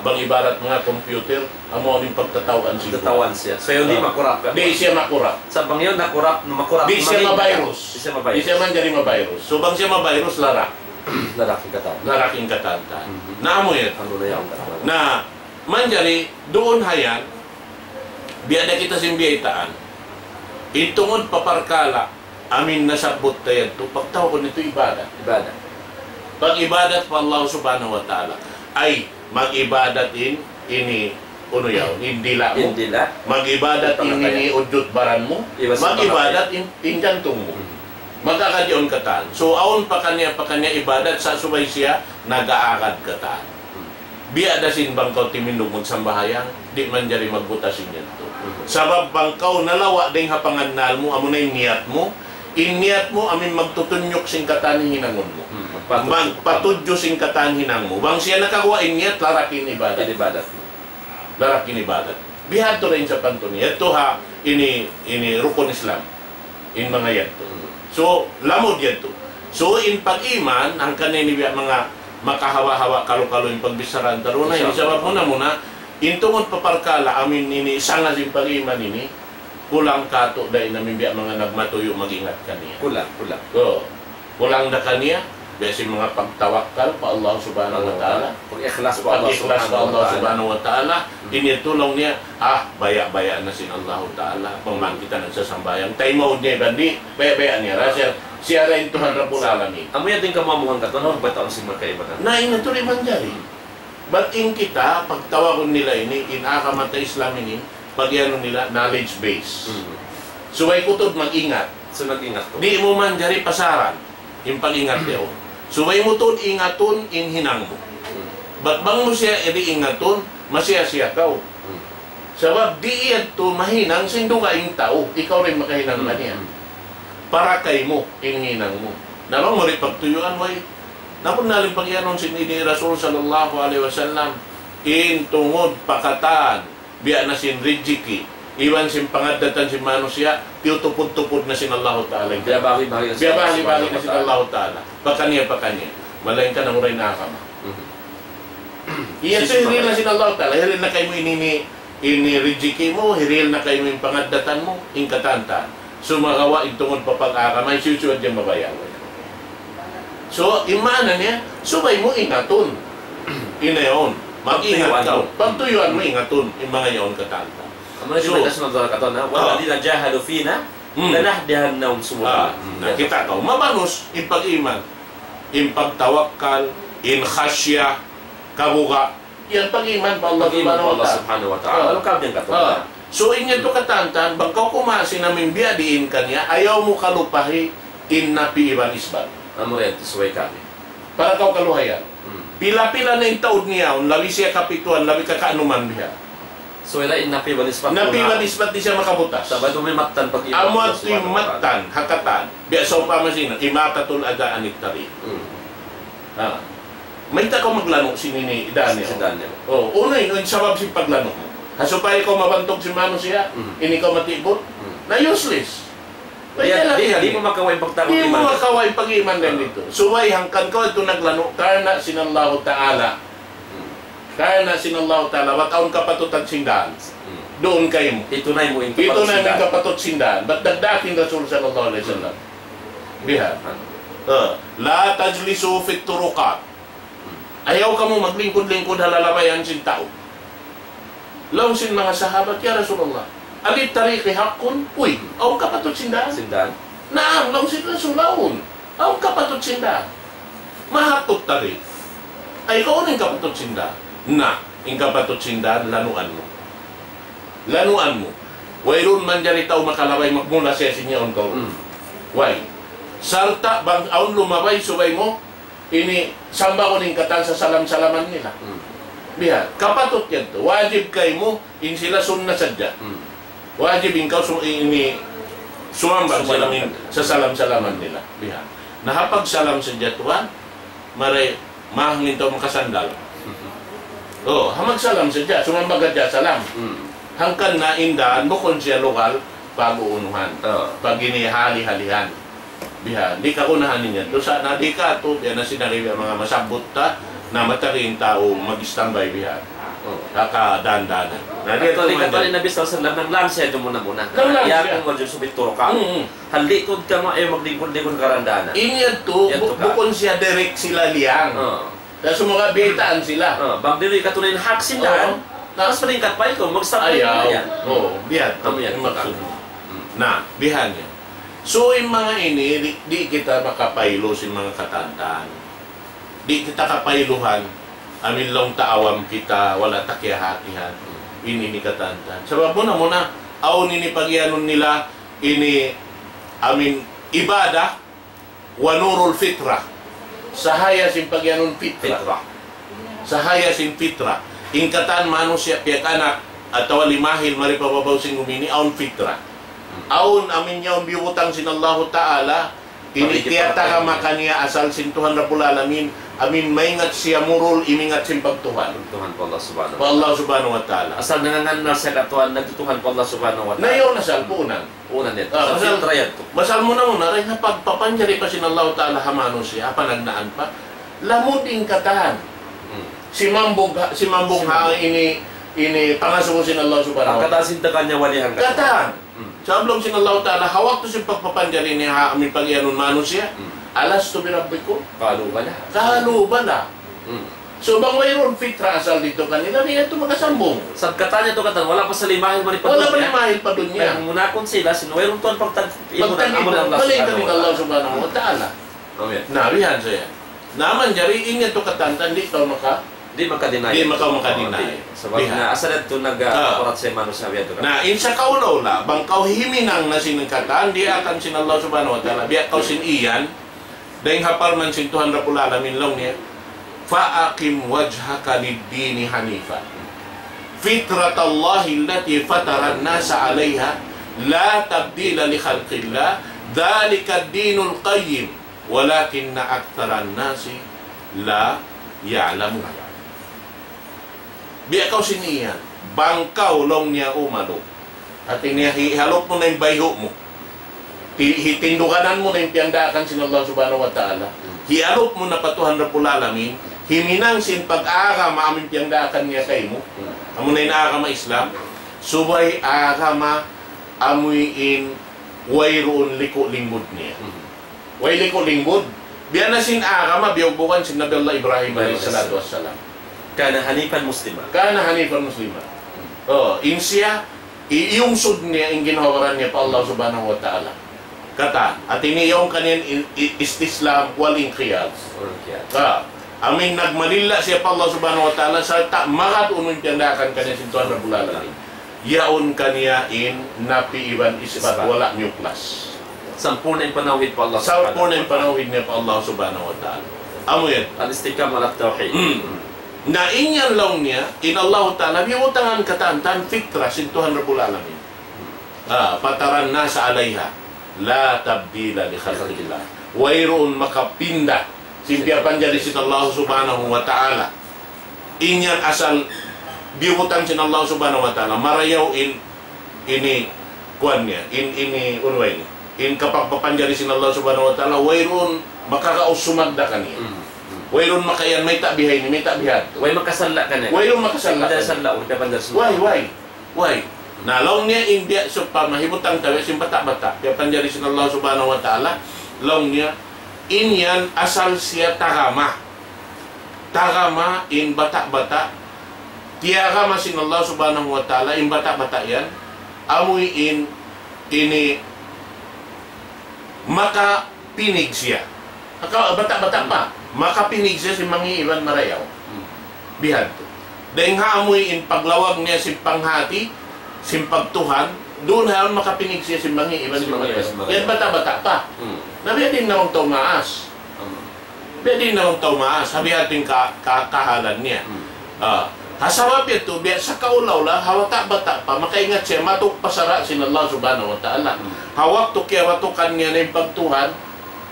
bang ibarat mga computer, amo yung pagtatawaan siya. Tatawan siya. So, yun di makurap ka. Di siya makurap. Sa bang yun, makurap. Di siya mavirus. Di siya man jari mavirus. So, bang siya mavirus, larak. Laraking katan. Laraking katanta. Naamo yan. Ano na yung katan? Na, manjari, doon hayan, biada kita simbiyaitaan, itungod paparkala, amin nasabot tayo ito, pagtaw ko nito ibadat. Ibadat. Pag-ibadat pa Allah subhanahu wa ta'ala, ay mag-ibadatin ini, uno yaw, indila mo. Indila. Mag-ibadat ini udot baran mo. Mag-ibadat in jantong mo. Magkakadion katan. So, aon pa kanya ibadat, sa subay siya, nag-aakad katan. Biya dasin bangkaw timindog magsambahayang, di man jari magbutasin yan to. Sabab bangkaw nalawa ding hapangannal mo, amo na yung niyat mo, iniyat mo, amin magtutunyok sing katan hinangon mo. Magpatudyo sing katan hinang mo. Bang siya nakagawa iniyat, larakin ibadat. Larakin ibadat. Biya to rin sa pantoni. Ito ha, ini rukun Islam. In mga yan to. So, lamod yan to. So, in pag-iman, ang kaninibiya mga makahawa-hawa kalo-kalo yung pagbisaran taruna ini sabab mo na muna intungod paparkala amin ini sangas yung pag-iman ini kulang kato dahil namin biya mga nagmatuyo mag-ingat kaniya kulang na kaniya besi mga pagtawakkal pa Allah subhanahu wa ta'ala pag-ikhlas pa Allah subhanahu wa ta'ala initulong niya baya-baya na sin Allah ta'ala pamangkitan ng sasambayang tayo niya bandi baya-baya niya rasya siya rin Tuhan Rabbul Alamin. Amoy din ka mamuhan ka to, no? Ba't ang simul kayo ba? Na ito rin man dyan. But in kita, pagtawagon nila ini, inakamata Islam ini, pag-iano nila, knowledge base. So, ay kutod mag-ingat. So, nag-ingat ko. Di mo man dyan pasaran, yung pag-ingat niyo. So, ay mo tod ingaton in hinang mo. But bang mo siya ingaton, masya-siya ka. Sabab, di iyan to mahinang, sindo ka yung tao, ikaw rin makahinang man yan. Para kay mo, inginang mo. Nalang mo rin pagtuyuan mo napon naling pagyanon sinini Rasul sallallahu alaihi wasallam in tungod pakatan biya na sin rijiki iwan sin pangadatan sin manusia tiyutupod-tupod na sin Allah Ta'ala biya bali-bali na sin Allah Ta'ala pakanya malain ka na mo rin nakama iyan so hiril na sin Allah Ta'ala hiril na kayo mo ini rijiki mo hiril na kayo mo yung pangadatan mo in katanta sumagawa itungod papag-akamay, susuad yung mabayaw. So, imana niya, subay mo ingaton. Inayon. Mag-ingat ka. Pagtuyuan mo ingaton, yung mga yaon katanta. Ang mga siya kasunod na katon, wala din na jahalo fina, nanahdihan na sumula. Nakita ka, mabanos, in pag-iman, in pagtawakkal, in khasya, kabuga, yan pag-iman pa Allah subhanahu wa ta'ala. Ano ka din katon? So, inyo to katantan, bangkaw kumasi namin biyadiin kanya, ayaw mo kalupahi in napi iban isbat. Amo rin, suway kami. Para kau kaluhayan. Pila-pila na yung taod niya, labi siya kapituan, labi kakaanuman niya. So, ila in napi iban isbat. Napi iban isbat di siya makabutas. Sabay ito may matan pag-iban. Amo at yung matan, hakatan. Biya sa upamasin, imatatul adaan iktari. May tako maglano sinini Daniel. Una yun, sabab si paglano mo. Kasupay ko mabantog si Mano siya, ini ko matibot, na useless. Di mo makaway pagtarong Di mo iman. makaway pag-iman din dito. Suway hangkan ko ito naglano, karna sinallahu ta'ala. Karna sinallahu ta'ala, wataon kapatutan sindahan. Doon kayo mo. Itunay mo yung Ito na yung kapatot sindahan. Ba't dagdating Rasul sallallahu alaihi wasallam? Bihan. La tajlisu fit turuqat. Ayaw ka mo maglingkod-lingkod halalabayan sin tao. Law sin mga sahabat, ya Rasulullah. Alit tariqi haqqun, uy, aw kapatot sindahan. Sindahan. Naam, law sin Rasulawon. Aw kapatot sindahan. Mahatot tariq. Ay, ikaw rin kapatot sindahan. Na, yung kapatot sindahan, lanuan mo. Lanuan mo. Wailun man dyan itaw makalaway magmula siya sinyaon ko. Why? Sarta bang aun lumabay subay mo, ini samba ko ning katan sa salam-salaman nila. Bihan, kapatot yan to. Wajib kay mo, in sila sunna sadya. Wajib ikaw ini sumambang sila sa salam-salaman nila. Bihan. Nahapag salam sadya tuwan, maray mahangin to makasandal. Oh, hamag salam sadya, sumambaga dya salam. Hangkan na indaan, bukon siya lokal, pag-uunuhan. Pag inihali-halihan. Bihan, di ka unahan niya. Doon sa nadi ka, ito, yan na sinari mga masabot ta, na mataring tao mag-standby bihan. Kaka-dandanan. Ito, di ka pa rin nabis sa lang ng lansya, ito muna. Iyak mo dyan subituro ka. Halikod ka mo, maglingkod-lingkod karandanan. Inyad to, bukon siya direct sila liyang. Kasi mga betaan sila. Bang dili ka tuloy na haksindahan, tapos paringkat pa ito, mag-stop na yan. Oo, bihan. Na, bihan yan. So, yung mga ini, di kita makapaylo sa mga katandaan. Di kita kapayluhan. Amin lang taawam kita, wala takyahatihan. Ini ni katandaan. Sabab muna, aw nini pagyanon nila, ini, amin, ibadah, wa nurul fitrah. Sahaya sin pagyanon fitrah. Sahaya sin fitrah. Ingkatan manusia piyak anak atau limahil maripababaw sing gumini aun fitrah. Aun amin yaw biutang sin Allah Ta'ala ini tiyata ka makaniya asal sin Tuhan Rabbul Alamin amin maingat siya murul imingat sin pagtuhan. Tuhan po Allah Subhanahu Pa Allah Subhanahu Wa Ta'ala. Asal nanganganar sa katuan nagtutuhan po Allah Subhanahu Wa Ta'ala. Nayaw nasal po unan. Unan dito. Sa filtrayad to. Masal mo na rin na pagpapanjari pa sin Allah Ta'ala hamano siya panagnaan pa. Lamod ingkatan. Si Mambong ha ini pangasuko sin Allah Subhanahu wa Ta'ala. Katasin ta kanya walihan ka. Katan. Sablong sin Allah Ta'ala hawak to si pagpapanjari ni ha amin pagyanon manusia. Alas to birabiko. Kalu bala. Kalu bala. So bang mayroon fitra asal dito kanila niya ito makasambong. Sa katanya to katan wala pa sa limahin mo ni padun. Wala pa limahil pa dun niya. Kaya munakon sila sinuwayron to ang pagtag-ibon ng Allah Subhanahu wa Ta'ala. Narihan siya. Naman jari ingat to katantan dito di makadinay. Di makadinay. Sebab na asa dito nag-orat sa manusia to. Na insa kaulaw la bang kau himinang na sinengkatan dia akan sin Allah Subhanahu wa Ta'ala biya kau sin iyan daing hapal man sin Tuhan Rabbul Alamin long niya fa'aqim wajhaka lid-dini hanifa fitratallahi allati fatara an-nasa 'alayha la tabdila li khalqillah dhalika ad-dinul qayyim walakinna aktharan nasi la ya'lamun. Biya kau siniyan, bangkaw long niya umalo. At niya hihalop mo na yung bayho mo. Hitindukanan mo na yung piyandakan sin Allah Subhanahu wa Ta'ala. Hihalop mo na patuhan Rabbul Alamin. Himinang sin pag-aga maamin piyandakan niya kay mo. Amo na yung aga ma-Islam. Subay aga ma-amuyin wayroon liko lingmod niya. Way liko lingmod. Biya na sin aga ma-biyagbukan sin Nabi Allah Ibrahim alayhi salatu wassalam. Kana hanifan muslima. Kana hanifan muslima. Insya, iyong sud niya, yung ginawaran niya pa Allah Subhanahu wa Ta'ala. Kata, at iniyong kanyan istislam wal inqiyad. Amin nagmanila siya pa Allah Subhanahu wa Ta'ala sa magat unong tiyandakan kanya si Tuhan Rabbul Alamin. Yaon kanya in napi iban isbat wala nyuklas. Sampurna yung panawid pa Allah Subhanahu wa Ta'ala. Sampurna yung panawid niya pa Allah Subhanahu wa Ta'ala. Amo yan. Al-istikam ala tawhid. Na inyan lang niya, in Allah Ta'ala, biutangan katantan fitra sin Tuhan Rabbul Alamin. Pataran na sa alayha, la tabdila li khalqillah. Wayroon makapinda, simpiapan jadi sin Allah Subhanahu wa Ta'ala. Inyan asal, biutang sin Allah Subhanahu wa Ta'ala, marayaw ini, kuan niya, ini, unway ni, in kapag papanjari sin Allah subhanahu wa ta'ala, wayron makakausumagda kaniya. Wayron makayan, may tabihay ni, may tabihan. Way makasala ka na. Wayron makasala ka. Why? Nalaw niya India so pamahibutang tawi sin bata-bata. Kaya panjari sin Allah subhanahu wa ta'ala, law niya inyan asal siya tagama. Tagama in bata-bata. Tiagama sin Allah subhanahu wa ta'ala in bata-bata yan. Amoy ini makapinig siya. Bata-bata pa. Makapinig siya si mangiiban marayaw. Bihad to. Dahil nga amoy in paglawag niya si panghati, si pagtuhan, doon hayon makapinig siya si mangiiban si marayaw. Yan bata-bata pa. Nabiya din nawang taumaas. Biya din nawang taumaas. Sabi ating kahalan niya. Hasawap ito, biya sa kaulaw la, hawata bata pa, makaingat siya, matuk pasara sin Allah subhanahu wa ta'ala. Hawak to kaya watukan niya na yung pagtuhan,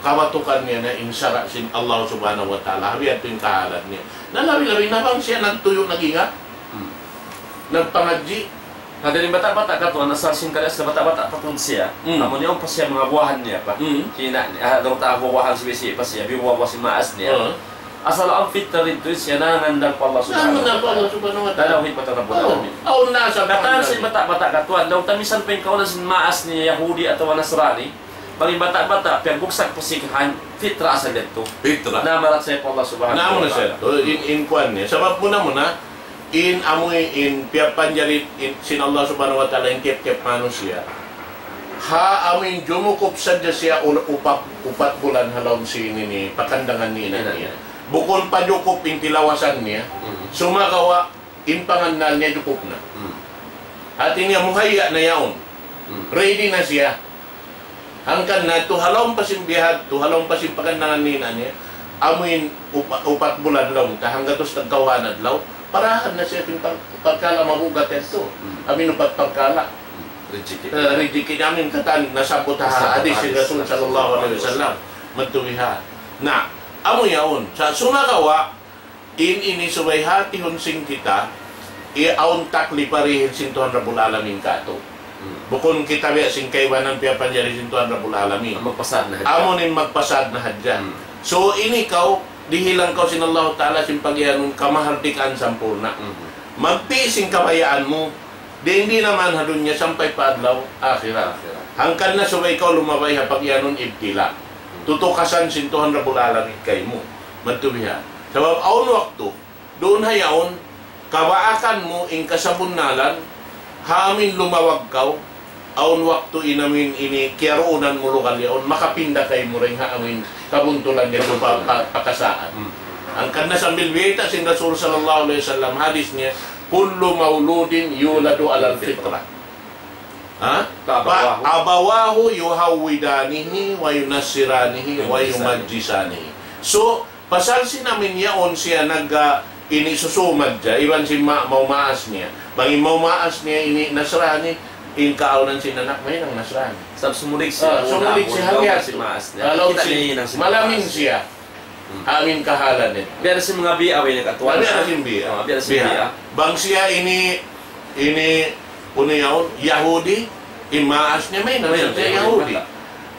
kawatukan niya na insara sin Allah subhanahu wa ta'ala. Habi ito yung kahalan niya. Nalawi-lawi na bang siya nagtuyo naginga? Nagpangadji? Hadaling bata-bata ka to, nasasin ka sa bata-bata patun siya. Amo niya pa siya mga buwahan niya pa. Kina, daw ta buwahan siya pa siya, biwawa si maas niya. Asal ang fitra rito siya nangandang pa Allah subhanahu wa ta'ala. Dalawin pa tarabon namin. Oo na sa katan si bata-bata ka tuan, daw tamisan pa yung kaunan sin maas ni Yahudi atau Nasrani. Bagi bata-bata, piyaguksak po si fitra asal dito. Fitra. Namarat sa Allah subhanahu wa ta'ala. Namun siya, in kuan niya. Sabab muna, in amoy, in piyapanjarit, sin Allah subhanahu wa ta'ala, in kip-kip manusia. Ha amoy jumukup sadya siya upat bulan halaw si ini pakandangan niya. Bukod pa dukop yung tilawasan niya, sumakawa, impanganal niya dukop na. At niya muhaya na yaon. Ready na siya. Hangkan na, tuhalong pa simbihad, tuhalong pa simpakandangan niya, amuin upat bulan law, hanggang tos nagkawanad law, parahan na siya yung pagkala mahugat ito. Amin upat pagkala. Rijikit amin katan, nasabot ha, hadis si Rasul sallallahu alaihi wasallam, matuwiha. Na, amo yaon sa sumakawa ini subay hati hunsing kita iaon takli parihin sin Tuhan Rabbul Alamin kato. Bukon kita biya sing kaywanan piya panjari sin Tuhan Rabbul Alamin. Magpasad na hadya. Amo nin magpasad na hadya. So ini kau dihilang kau sin Allah Ta'ala sin pagyanon kamahartikan sampurna. Magpising kabayaan mo. Di hindi naman hadun niya sampay paadlaw akhirat. Hangkan na subay kau lumabay ha pagyanon ibtila. Tutukasan sin Tuhan Rabbul Alamin kay mo. Matubihan. Sabab aun waktu, doon hayaon, kawaakan mo in kasabunalan, haamin lumawag kau, aun waktu inamin ini, kiyaruunan mo lokal yaon, makapinda kay mo rin haamin kabuntulan niya pakasaan. Ang kanda sa milwita sin Rasul sallallahu alaihi wasallam, hadis niya, kullu mauludin yuladu alal fitrah. Abawahu yuhawidanihi wa yunassiranihi wa yumajjisanihi. So, pasal sinamin yaon siya ini susumad siya, iwan si maumaas niya. Bangin maumaas niya ini Nasrani, in kaunan si nanak may ng Nasrani. Sumulig siya. Sumulig siya hanggang si maas niya. Malamin siya. Amin kahalan niya. Biar si mga biya, away nagkatuan. Biar si biya. Bang siya ini puno yaon, Yahudi, imaas niya may nang siya Yahudi.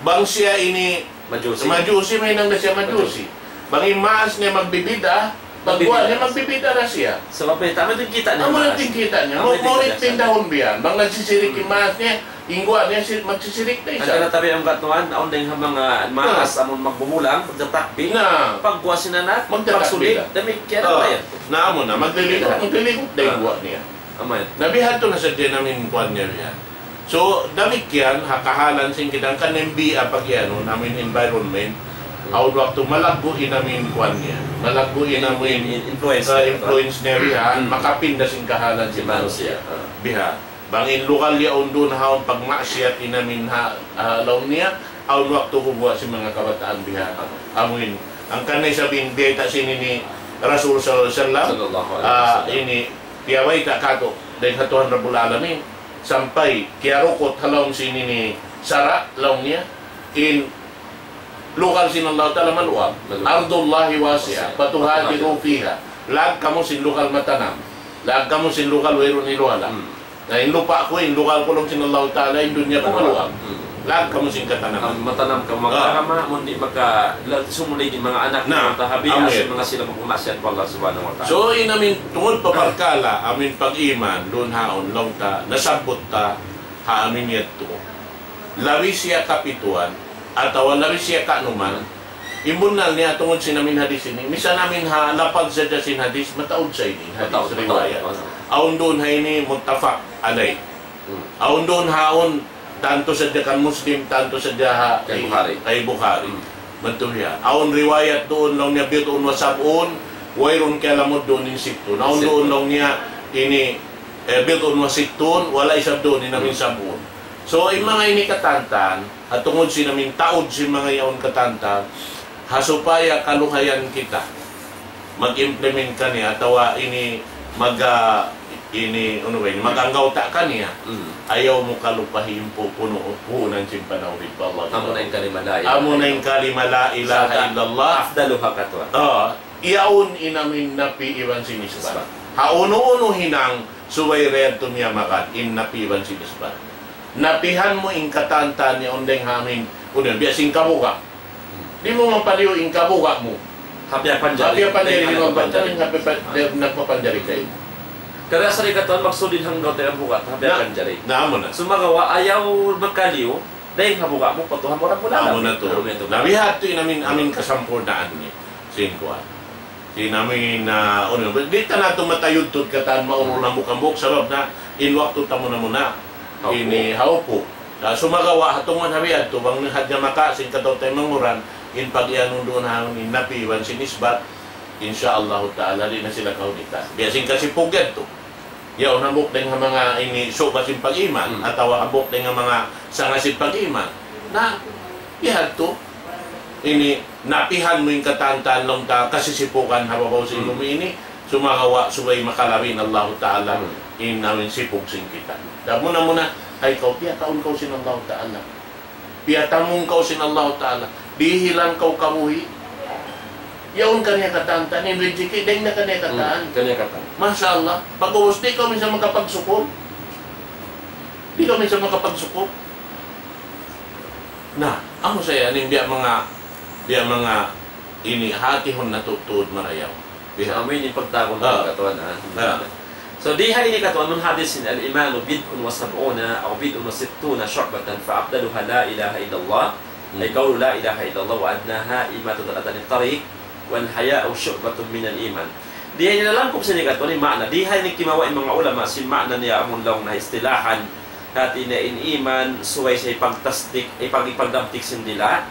Bang siya ini Majusi may nang siya Majusi. Bang imaas niya magbibida, pagbuwan niya magbibida na siya. Sebab tama din kita niya. Amo lang din kita niya. Ngunit tindahon biyan. Bang nagsisirik imaas niya, ingguan niya magsisirik na isa. Ang kanatabi ang katuan, aon din mga maas, amon magbumulang, pagdatakbi, pagbuwa sinanak, magsulit, dami kaya na tayo. Naamo na, magliligot dahil buwa niya. Nabihan to na sa namin kuwan niya yan. So, damit yan, hakahalan sing kitang kanembiya pag yan, namin environment, aud waktu malaguin namin kuwan niya. Malaguin namin influence niya biha, makapinda sing kahalan si manusia. Biha. Bangin lokal yaon doon haon pag masyat inamin law niya, aud waktu kubuha si mga kabataan biha. Amuin. Ang kanay sabihin, data sini ni Rasul sallallahu alaihi wasallam, ini piyaway ta kato dahil sa Tuhan Rabbul Alamin sampai kiarukot halong sini ni Sara law niya in lokal sin Allah Ta'ala maluwag ardullahi wasi'a patuhadiru fiha lag kamu sin lokal matanam lag kamu sin lokal wero ni luhala na in lupa ko in lokal ko lang sin Allah Ta'ala in dunya ko maluwag Lag ka mo sing katanaman. Matanam ka magkakama, mundi maka sumulay din mga anak Na, na tahabi amen. mga sila magkumasyan po Allah subhanahu wa ta'ala. So inamin tungod pa parkala amin pag-iman doon haon long ta nasabot ta ha amin yadto. Lawi siya kapituan atawa lawi siya kanuman. Imbunal niya tungod sinamin hadis ini. Misa namin ha lapag sa sin hadis mataod sa ini hadis riwayat. Aun doon ha ini muttafaq alay. Aun doon haon tanto sa kan Muslim tanto sa kay Bukhari. Mantuya. Aun riwayat doon lang niya biyot wa sabun, wayron kay lamod doon in sittun. Aun doon lang niya ini biyot wa sittun, wala isab doon ni namin sabun. So yung mga ini katantan at tungod si namin taod si mga yaon katantan, hasupaya kaluhayan kita mag-implement kaniya atawa ini maganggaw ta kaniya. Ayaw mo kalupahin po puno ng simpanaw rin pa Allah. Amo na yung kalima la Amo na yung kalima la ilaha illallah. Afdaluha katwa. Iyaon inamin napi iwan sinisban. Hauno-uno hinang suway red tumiyamakan in napi iwan sinisban. Napihan mo in katanta ni ondeng hamin unon biya sing kabuka. Di mo mapaliw in kabuka mo. Hapya panjari. Hapya panjari mo panjari nagpapanjari kayo. Kada sa rikatuan magsudin hanggaw tayo bukat, hapya panjari. Naamo na. Sumagawa ayaw magkaliw, dahil habuka mo patuhan mo rin mula. Naamo na to. Nabihat to amin kasampurnaan ni Singkuan. Namin na di ta nato matayod to kataan mauro na mo kambok sabab na inwakto ta mo na muna. Ini haupo. Sumagawa hatungan habiad to bang hadya maka sing kadaw tayo manguran in pag-ianong doon hangin in napiwan sinisbat. Insyaallah ta'ala di na sila kaunitan. Biasing kasi pugad to. Yaw nabok din nga mga ini subasin pag-iman ataw abok din nga mga sangasin pag-iman na ihad to ini napihan mo yung katantan long ta kasisipukan hababaw sin ini sumagawa subay makalawin Allah Ta'ala in namin sipog sin kita. Damo na muna ay kau piyataon kau sin Allah Ta'ala. Piyatamong kau sin Allah Ta'ala. Dihilan kau kamuhi. Yaon kanya katantan, in Rijiki, dahil na kanya kataan. Kanya kataan. Masya Allah. Pag-uwas, di kami sa makapagsuko. Di kami sa makapagsuko. Na, ako saya, biya mga ini, hatihon na tutuod marayaw. Sa amin yung pagtakon ng katuan. So, diha ini katuan ng hadis al-imanu bid'un wa sab'una o bid'un wa sittuna syu'batan fa'abdaluha la ilaha illallah ay qawlu la ilaha illallah wa adnaha imatul adani tariq wal haya'u syu'batun minal iman. Diha nilalangkop sa nikat ni makna. Diha ni kimawa yung mga ulama si makna niya amon lang na istilahan hati na in iman suway sa ipagtasdik ipagdamtik sindila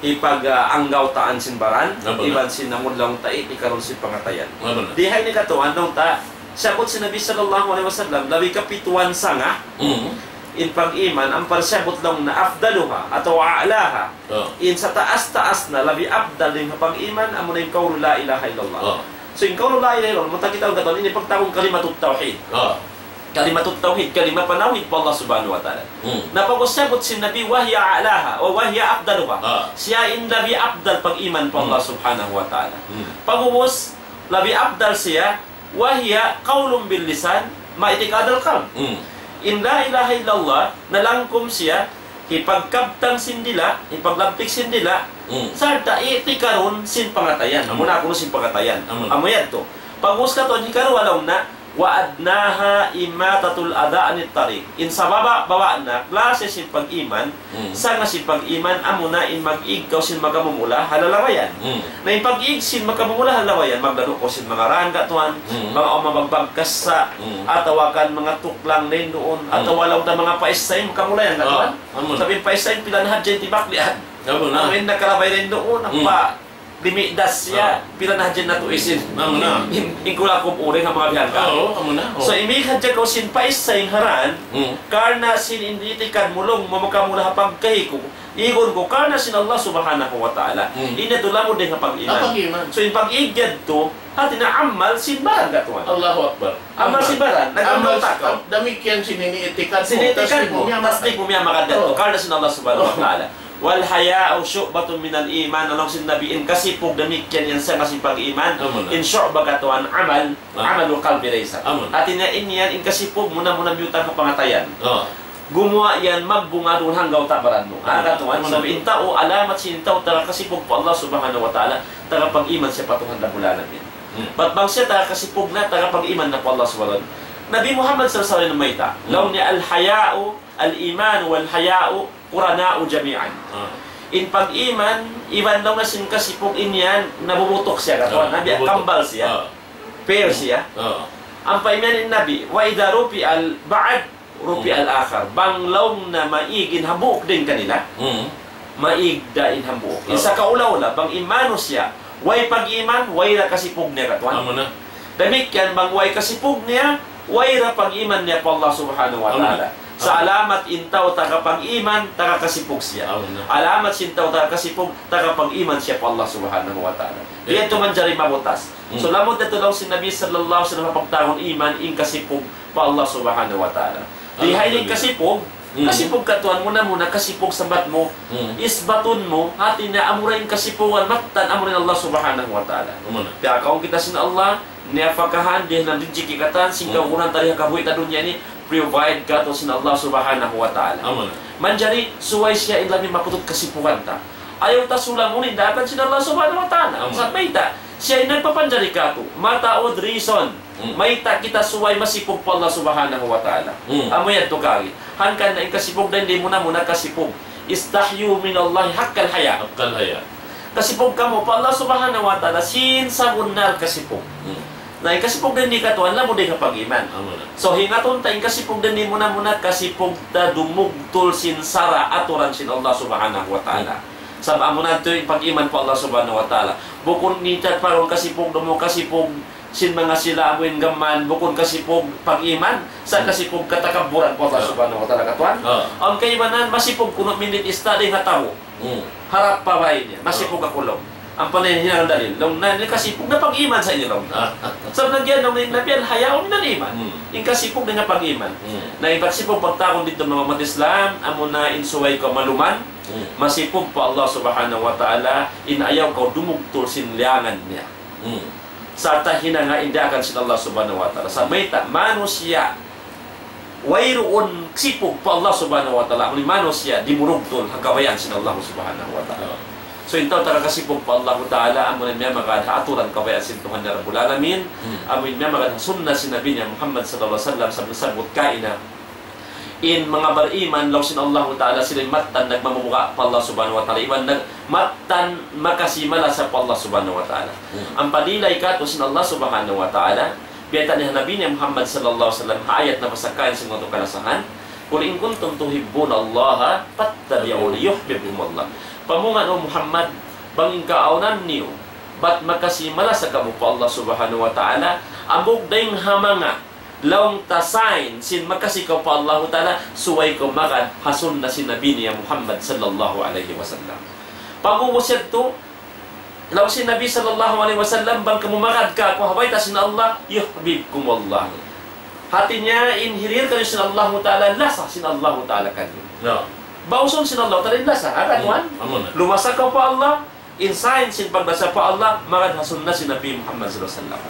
ipag-anggaw taan sinbaran iban sinamon lang tait ikaron sin pangatayan. Diha ni katuan nung ta sabot si Nabi sallallahu alaihi wasallam labi kapituan sanga in pag-iman ang parsabot lang na afdaluha atau a'laha in sa taas-taas na labi afdal din pag-iman amo na yung qawlu la ilaha illallah. So yung qawlu la ilaha illallah matakita ang katon ini pagtawag kalimatut tauhid. Kalimatut tauhid kalima panawid pa Allah subhanahu wa ta'ala. Napag-usabot si Nabi wahya a'laha o wahya afdaluha. Siya in labi afdal pag-iman pa Allah subhanahu wa ta'ala. Pag-uwas labi afdal siya wahya qawlun bil lisan maitikadal qalb. In la ilaha illallah nalangkom siya ipagkabtang sindila ipaglabtik sindila sarta itikaron sin pangatayan muna kuno sin pangatayan amoyan to pagus ka to hikaron walaw na wa adnaha imatatul adha anit tariq in sababa bawa na klase sin pag-iman sa nga sin pag-iman amo na in mag-igkaw sin magamumula halalawayan na in pag-ig sin magamumula halalawayan maglaro ko sin mga rangga tuan mga umabagbagkas sa atawakan mga tuklang nin doon atawalaw na mga paisay makamulayan ka tuan sabihin paisay pilanhan dyan tibaklian amin nakalabay rin doon ang pa limidas siya pila na dyan na tuisin ingkula kong uring ang mga biyangka so imikad dyan ko sin paisay haran karna sin inditikan mulong mamakamula hapag kahiko igon ko karna sin Allah subhanahu wa ta'ala inadula mo din hapag iman so in pag-igyad to hati na amal sinbaran katuan Allahu Akbar amal sinbaran nag-amal takaw damikyan sininiitikan mo tasdik mo miya makadad to karna sin Allah subhanahu wa ta'ala wal haya'u syu'batun minal iman anong sinabiin kasi pug damikyan yan sa kasi pag-iman in syu'ba katuan amalul qalbi raysa atin na inyan in kasi pug muna myutang ka pangatayan gumawa yan magbunga doon hanggaw tabaran mo. Katuan, so intao alamat sintaw tara kasipog po Allah subhanahu wa ta'ala tara pag-iman siya patuhan na bulanan din. Batbang siya tara kasipog na tara pag-iman na po Allah subhanahu wa ta'ala. Nabi Muhammad sallallahu alaihi wasallam mayta, law ni al-haya'u, al-iman wal-haya'u qurana'u jami'an. In pag-iman, iban daw na sin kasipog inyan nabubutok siya katuan. Nabi kambal siya. Pair siya. Ang paiman ni Nabi, wa idha rupi al-ba'ad rupi al-akhar. Banglaw na maigin habuk din kanila. Maigda in habuk. Isa kaula-ula, bang imano siya, way pag-iman, way ra kasipog niya katuan. Demikian bang way kasipog niya, way ra pag-iman niya po Allah subhanahu wa ta'ala. Sa alamat intaw tagapag-iman, tagakasipog siya. Alamat sintaw tagakasipog, tagapag-iman siya po Allah subhanahu wa ta'ala. Diyan man jari mabutas. So lamod na tulong si Nabi sallallahu alaihi wasallam pagtahon iman, in kasipog po Allah subhanahu wa ta'ala. Dihay din kasipog, kasipog katuan mo na muna, kasipog sa bat mo, isbatun mo, hati na amurain kasipugan, maktan amurin Allah subhanahu wa ta'ala. Kaya kaong kita sin Allah, niafakahan, diyan na rinjiki katan, singkaw unang tariha kabuhi ta dunya ni, provide ka to sin Allah subhanahu wa ta'ala. Manjari, suway siya ilami maputot kasipugan ta. Ayaw ta sulang unin, dapat sin Allah subhanahu wa ta'ala. Sa mayta, siya ay nagpapanjari ka to. Mataod reason. Mayta kita suway masipog po Allah subhanahu wa ta'ala. Amoy to kagi. Hangkan na ikasipog na hindi mo na muna kasipog. Istahyu min Allah hakkal haya. Hakkal haya. Kasipog ka mo po Allah subhanahu wa ta'ala, sin sagunar kasipog. Na kasipog din ni katuan, lamo din kapag iman. So hingaton tayo kasipog din mo na muna, kasipog na dumugtol sin sara aturan sin Allah subhanahu wa ta'ala. Sama mo na ito yung pag-iman po Allah subhanahu wa ta'ala. Bukon nitat parang kasipog mo, kasipog sin mga sila amuin gaman, bukon kasipog pag-iman, sa kasipog katakaburan po Allah subhanahu wa ta'ala katuan. Ang kaibanan, masipog kuno minit istadi nga tao. Harap pa ba niya, masipog kakulong. Ang panay niya ang dalil. Nung kasipog na pag-iman sa inyo. So nagyan, nung nabiyan, hayaw na iman. Yung kasipog na nga pag-iman. Na ipasipog pagtakon dito mga matislam, amo na insuway ko maluman, masipog pa Allah subhanahu wa ta'ala, inayaw ko dumugtol sinliangan niya. Sa tahina nga, hindi akan sin Allah subhanahu wa ta'ala. Sa mayta, manusia, wayroon sipog pa Allah subhanahu wa ta'ala. Muli manusia, dimurugtol, hagawayan sin Allah subhanahu wa ta'ala. So ito taga-kasipog pa Allah ta'ala, amunin niya magkada aturan kabayan sin Tuhan na Rabbul Alamin, amunin niya magkada sunnah sin Nabi niya Muhammad sallallahu alaihi wasallam sabot kaina. In mga bariman, law sin Allah ta'ala sila matan nagmamumuka pa Allah subhanahu wa ta'ala, iwan matan makasimala sa pa Allah subhanahu wa ta'ala. Ang padilay ka to sin Allah subhanahu wa ta'ala, biyata ni Nabi niya Muhammad sallallahu alaihi wasallam, hayat na masakain sa mga kalasahan, kung in kuntum tuhibbuna Allah, fattabi'uni yuhibbukum Allah. Pamungan o Muhammad, banging kaaunan niyo, ba't makasimala sa kamu po Allah subhanahu wa ta'ala, amog dayong hamanga, laong tasain, sin makasikaw po Allah ta'ala, suway ko magad, hasun na si Nabi niya Muhammad sallallahu alaihi wasallam. Pag-uusad to, laong si Nabi sallallahu alaihi wasallam, bang kamumagad ka, kung habay ta sin Allah, yuhibbukum Allah. Hati niya, inhirir kayo sin Allah ta'ala, lasa sin Allah ta'ala kanyo. Bauson sin Allah ta'ala lasa, agad lumasak ka pa Allah, insahin sin pagbasa pa Allah, magad hasun na si Nabi Muhammad sallallahu alaihi wasallam.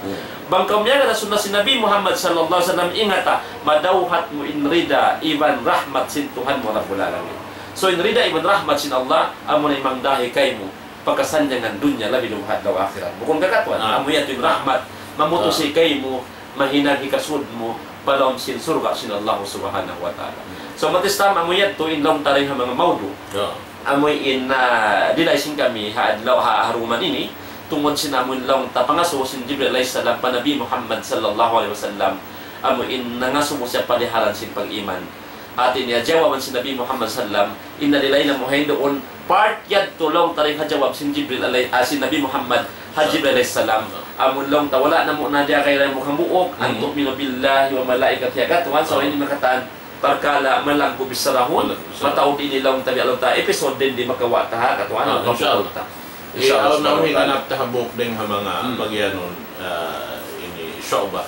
Bangkaw niya hasun na si Nabi Muhammad sallallahu alaihi wasallam, ingata, madawhat mo inrida, iban rahmat sin Tuhan mo Rabbul Alamin. So inrida, iban rahmat sin Allah, amo na imangdahi kay mo, pagkasanjangan dunya, labi luhat daw akhirat. Bukong kakatuan, amo yan yung rahmat, mamutusi kay mo, mahinang hikasud mo, palom sin surga sin Allah subhanahu wa ta'ala. So matistam amoy to in long taring mga maudo. Amoy in dilaising kami haadlaw haruman ini tungod sinamun long tapangaso sin Jibril alayhi salam pa Nabi Muhammad sallallahu alaihi wasallam. Amoy in nangaso mo siya paliharan sin pag-iman. Atin niya jawaban si Nabi Muhammad sallam, inna lilayla muhayn doon part yad tulong taring hajawab sin Jibril alayhi sin Nabi Muhammad Jibril alayhi salam. Amun long tawala na mo na dia kay mo kamuok an tu'minu billahi wa malaikatihi katuan so ini makataan perkala malang ko bisarahon mataw din nilang tabi alam ta episode din di makawa ta katuan insyaallah inshallah na hinanap ta habok ding ha mga pagyanon ini syu'bah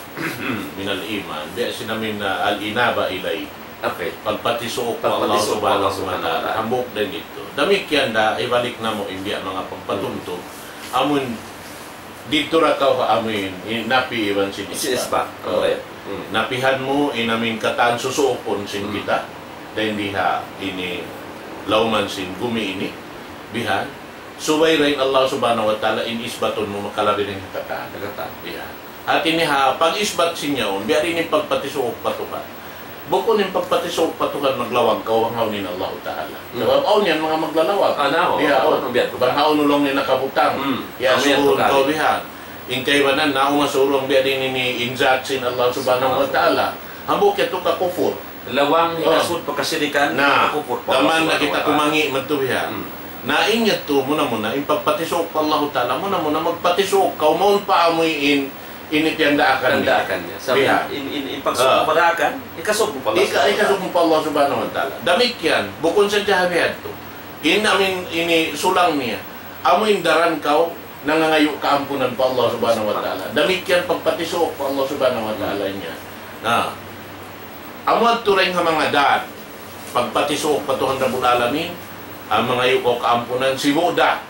min al-iman di sinamin al inaba ilay pagpatiso ko Allah subhanahu wa ta'ala habok din ito damikyan da ibalik na mo imbiya mga pagpatunto amun dito ra ka amin napi iban sin ispa napihan mo inamin katan susuokon sin kita dan diha ini lauman sin gumi ini bihan subay rin Allah subhanahu wa ta'ala in isbatun mo makalabi ng kata bihan at ini ha pag isbat sinyaon biar ini pagpatisuok patukan bukod ng pagpatisuok patukan maglawag kawangaw ni Allah ta'ala sabab niyan mga maglalawag banghaon ulong ni nakabutang suhun kau bihan ingkay banan na umasurong biar ini injat sin Allah subhanahu wa ta'ala hambuk ito ka kufur lawang hinasud pagkasirikan na taman na kita kumangi matubihan na inyat to muna in pagpatisok pa Allah ta'ala muna magpatisok kau maun pa amuyin init yung daakan niya sabi in pagsok pa daakan ikasok mo pa Allah subhanahu wa ta'ala damit yan bukon sa jahabiyad to amin ini sulang niya amuin daran kau nangangayo kaampunan pa Allah subhanahu wa ta'ala damit yan pagpatisok pa Allah subhanahu wa ta'ala niya amuat turing nga mga daan pagpatisok pa Tuhan Rabbul Alamin ang mga yuko kaampunan si Buddha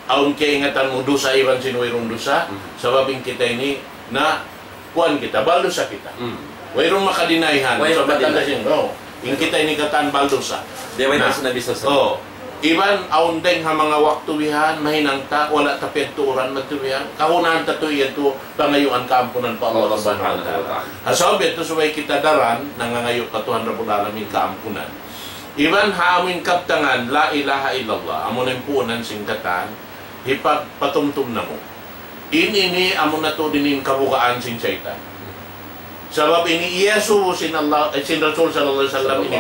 aun kaya ingatan mo dosa iban sinuwirong dosa sababing kita ini na kuan kita baldosa kita wairong makadinayhan sa batalasin in kita ini katan baldosa iban aun deng ha mga waktuwihan mahinangta wala tapituran matuwihan kahunahan tatuyan to pangayuan kaampunan pa Allah subhanahu wa ta'ala asabit to subay kita daran nangangayo ka Tuhan Rabbul Alamin kaampunan iban haamin kaptangan la ilaha illallah amunin punan singkatan hipagpatumtum na mo ini amo na to dinin kabukaan sin syaitan sabab ini Yesu sin Allah sin Rasul sallallahu alaihi wasallam ini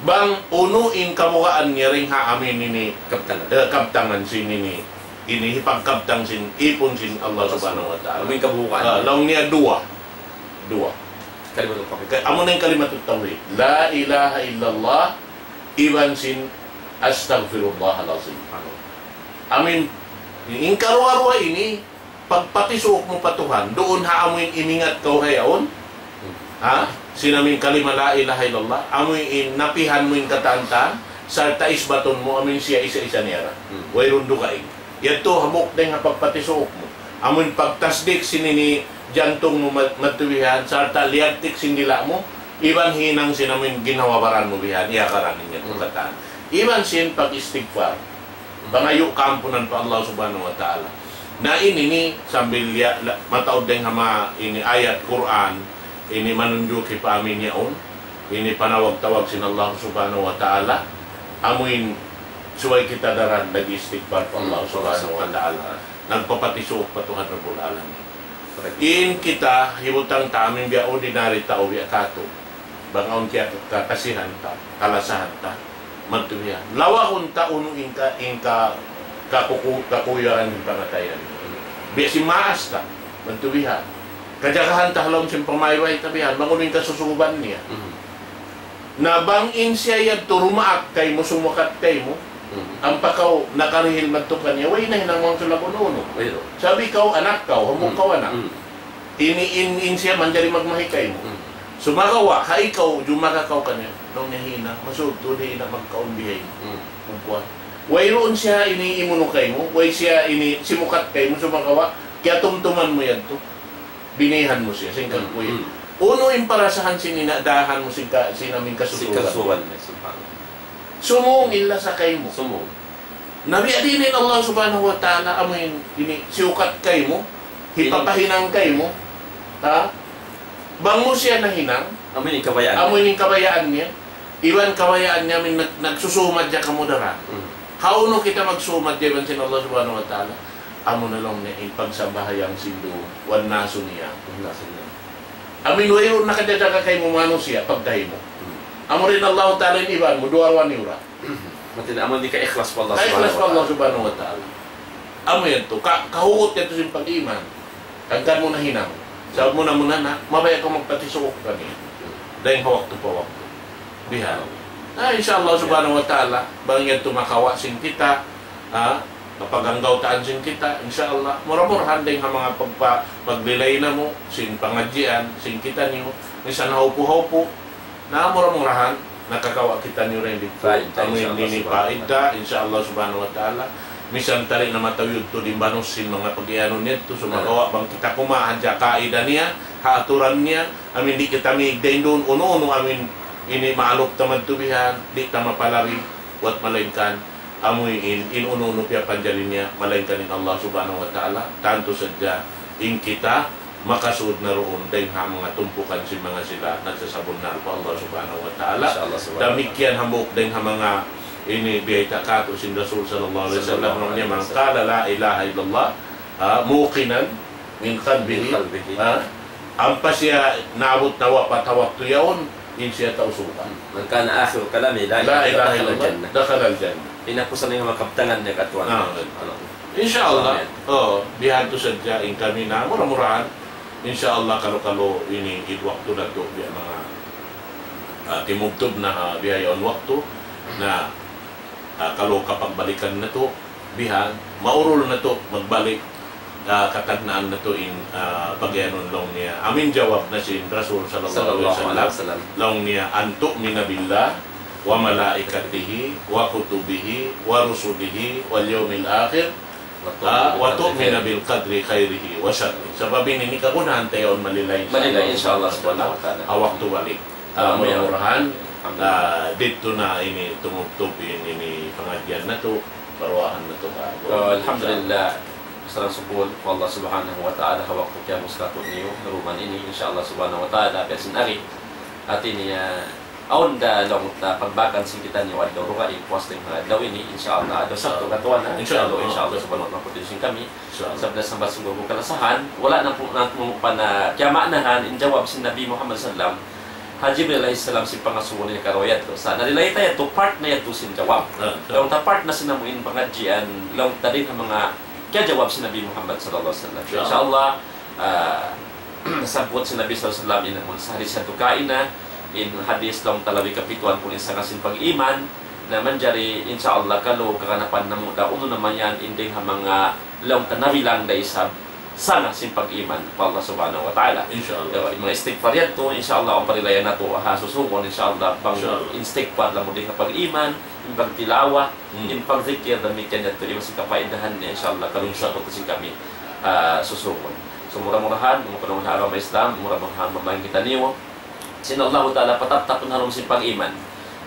bang unuin kabukaan niya ring haamin ini kaptangan sin ini hipagkaptang sin ipon sin Allah subhanahu wa ta'ala amin kabukaan laung niya dua kalimat tauhid amo na yung kalimat tauhid la ilaha illallah iban sin astaghfirullahalazim amin in karuwa ini pagpatisok mo patuhan doon haamoy imingat kau hayaon sinamin kalima la ilaha illallah amoy napihan mo yung katantan sa taisbaton mo amin siya isa-isa niya wayron dukain yato hamok na nga pagpatisok mo amoy pagtasdik sinini jantong mo matuwihan sarta liagtik sindila mo iban hinang sinamin ginawabaran mo bihan iakaranin niya kataan iban sin pag-istighfar bangayo kaampunan pa Allah subhanahu wa ta'ala na ini sambil mataod din hama ini ayat Quran ini manunjuki pa amin yaon ini panawag-tawag sin Allah subhanahu wa ta'ala amuin suway kita daran nag-istighfar pa Allah subhanahu wa ta'ala nagpapatisok pa Tuhan Rabbul Alamin in kita hibutang taming biya ordinary tao biya kato bangaon kaya kakasihan ta kalasahan ta magtuwihan lawa kung uno inka kakuyaran yung pangatayan biya si maas ta magtuwihan kajakahan tahalong siyang pamayway tabihan mangunin kasusuban niya na bangin siya yan turumaak kay mo sumukat kay mo ang pakaw nakarihil magtukan niya way na hinang mga sulabununo sabi kau anak kau humong kau anak in siya manjari magmahikay mo sumakawa, ha ikaw, jumakakaw ka niya. Nung nahina, masugto, di na magkaundihay. Wayroon siya iniimunukay mo, way siya simukat kay mo, sumakawa, kaya tumtuman mo yan to. Binihan mo siya, singkang kuya. Uno yung parasahan sininadahan mo sinaming kasusuwan. Sumong ila sa kay mo. Nabiadinin Allah subhanahu wa ta'ala, amoy siukat kay mo, hipapahinang kay mo, ha? Bang mo siya na hinang, amoy yung kabayaan niya, iwan kabayaan niya, nagsusumad niya kamudaran. Hauno kita magsumad niya, sin Allah subhanahu wa ta'ala, amo na lang niya, ipagsabahayang sindo, wan naso niya. Amin, wayro nakadadaka kay mo mano siya, pagdahi mo. Amo rin Allah ta'ala yung iban mo, duwarwan niura. Amo di ka ikhlas pa Allah subhanahu wa ta'ala. Amo yan to, kahugot yan to sin pag-iman. Kagkan mo na hinang. Sabi mo na na, mabaya ka magpatisok ka niya. Dahil hawak to pawak to. Bihan. Inshallah subhanahu wa ta'ala, bang yan tumakawasin kita, kapaganggaw-taan sin kita, inshallah, mura-murahan din ang mga paglilay na mo, sin pangadjian, sin kita niyo, nisan haupo-haupo, na mura-murahan, nakakawa kita niyo rin dito. Amin ninipaid ka, inshallah subhanahu wa ta'ala, misan tali na matawid to din banusin mga pag-iano nito sumagawa bang kita kumahan dya kaida niya haaturan niya amin di kita migdain doon uno-uno amin ini maalok taman tubihan, di tama palari, wat malainkan, amoy inuno piya panjalinya, malainkan in Allah subhanahu wa ta'ala, tanto sadya, in kita, makasuod na roon dahil mga tumpukan si mga sila nagsasabon na po Allah subhanahu wa ta'ala. Damikyan hamok dahil mga ini biyayta kato si Rasul sallallahu alaihi wasallam niya man kala la ilaha illallah muqinan min qalbihi ampa siya naabot na wapatawak tuyaon in siya tausukan. Man kana akhir kalami la ilaha illallah dakhala al-jannah. Inapusan nga makaptangan niya katuan. Insyaallah. Bihan to sadya in kami na mura-murahan. Insyaallah kalau ini waktu na to biya mga timugtob na biyayon waktu na kalau kapag balikan na to bihan maurol na to magbalik katagnaan na to in pagyanon long niya amin jawab na si Rasul sallallahu alaihi wasallam long niya antu minabillah wa malaikatihi wa kutubihi wa rusulihi wal yawmil akhir wa tu'mina bil qadri khairihi wa syarrihi. Sebab ini kagunahan tayon malilay insyaallah subhanahu wa ta'ala. Waktu balik. Mudah-mudahan dito na ini tumugtog ini pengajian na to, parwahan na to. Alhamdulillah. Sarang subul Allah subhanahu wa ta'ala waktu kaya muskato niyo rumah ini insyaallah subhanahu wa ta'ala biasin ari at ini aon da long pagbakan sing kita niyo adlaw ruga ipuas ning adlaw ini insyaallah adlaw sabto katuan insyaallah subhanahu wa ta'ala sing kami sabda sambat sungguh kalasahan wala na po pa na kiamanahan in jawab si Nabi Muhammad sallam Haji Jibril alaihi salam si pangasuon ni karoyat to sa nalilay tayo to part na yato sin jawab long ta part na sinamuin pangadjian long tadin ang mga kaya jawab si Nabi Muhammad sallallahu alaihi wasallam insyaallah nasabot si Nabi sallallahu alaihi wasallam in ang sa hadis sa tukaina in hadis long talawi kapituan kung isa kasin pag-iman na manjari insyaallah kalau kakanapan na mo da uno naman yan inding ha mga long tanawilang da isab sana sin pag-iman pa Allah subhanahu wa ta'ala insyaallah yung mga istighfar yan to insyaallah ang parilayan na to susukon insyaallah pang istighfar lang mo din pag-iman yung pagtilawa yung pagzikir damikan yan to yung sikapaidahan niya insyaallah kalong sa kutasin kami susukon so murah-murahan mga panahon na araw may Islam murah-murahan mamayin kita niyo sin Allah ta'ala patatapon halong sin pag-iman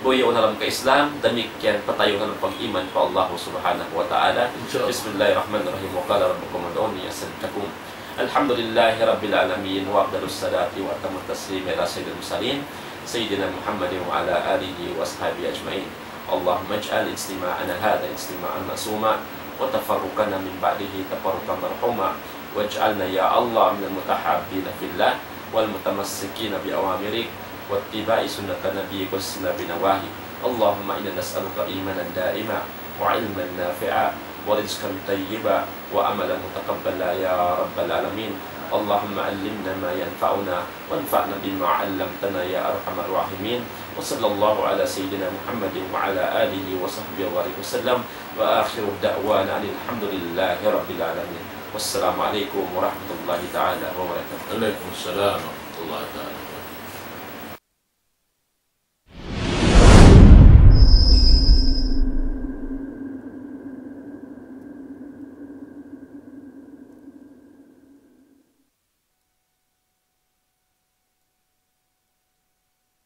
buyo na lang ka Islam damikyan patayo na lang pag-iman pa Allah subhanahu wa ta'ala bismillahirrahmanirrahim wa qala rabbukum ud'uni astajib lakum alhamdulillahi rabbil alamin wa afdalus salati wa atamut taslim ala sayyidil mursalin sayyidina Muhammadin wa ala alihi wa ashabihi ajma'in Allahumma ij'al istima'ana hadha istima'an ma'suma wa tafarruqana min ba'dihi tafarruqan marhuma waj'alna ya Allah minal mutahabbina fillah والمتمسكين بأوامرك واتباع سنة نبيك والسنة بنواهي اللهم إنا نسألك إيمانا دائما وعلما نافعا ورزقا طيبا وأملا متقبلا يا رب العالمين اللهم علمنا ما ينفعنا وانفعنا بما علمتنا يا أرحم الراحمين وصلى الله على سيدنا محمد وعلى آله وصحبه وسلم وآخر دعوانا أن الحمد لله رب العالمين والسلام عليكم ورحمة الله تعالى وبركاته. عليكم السلام ورحمة الله تعالى.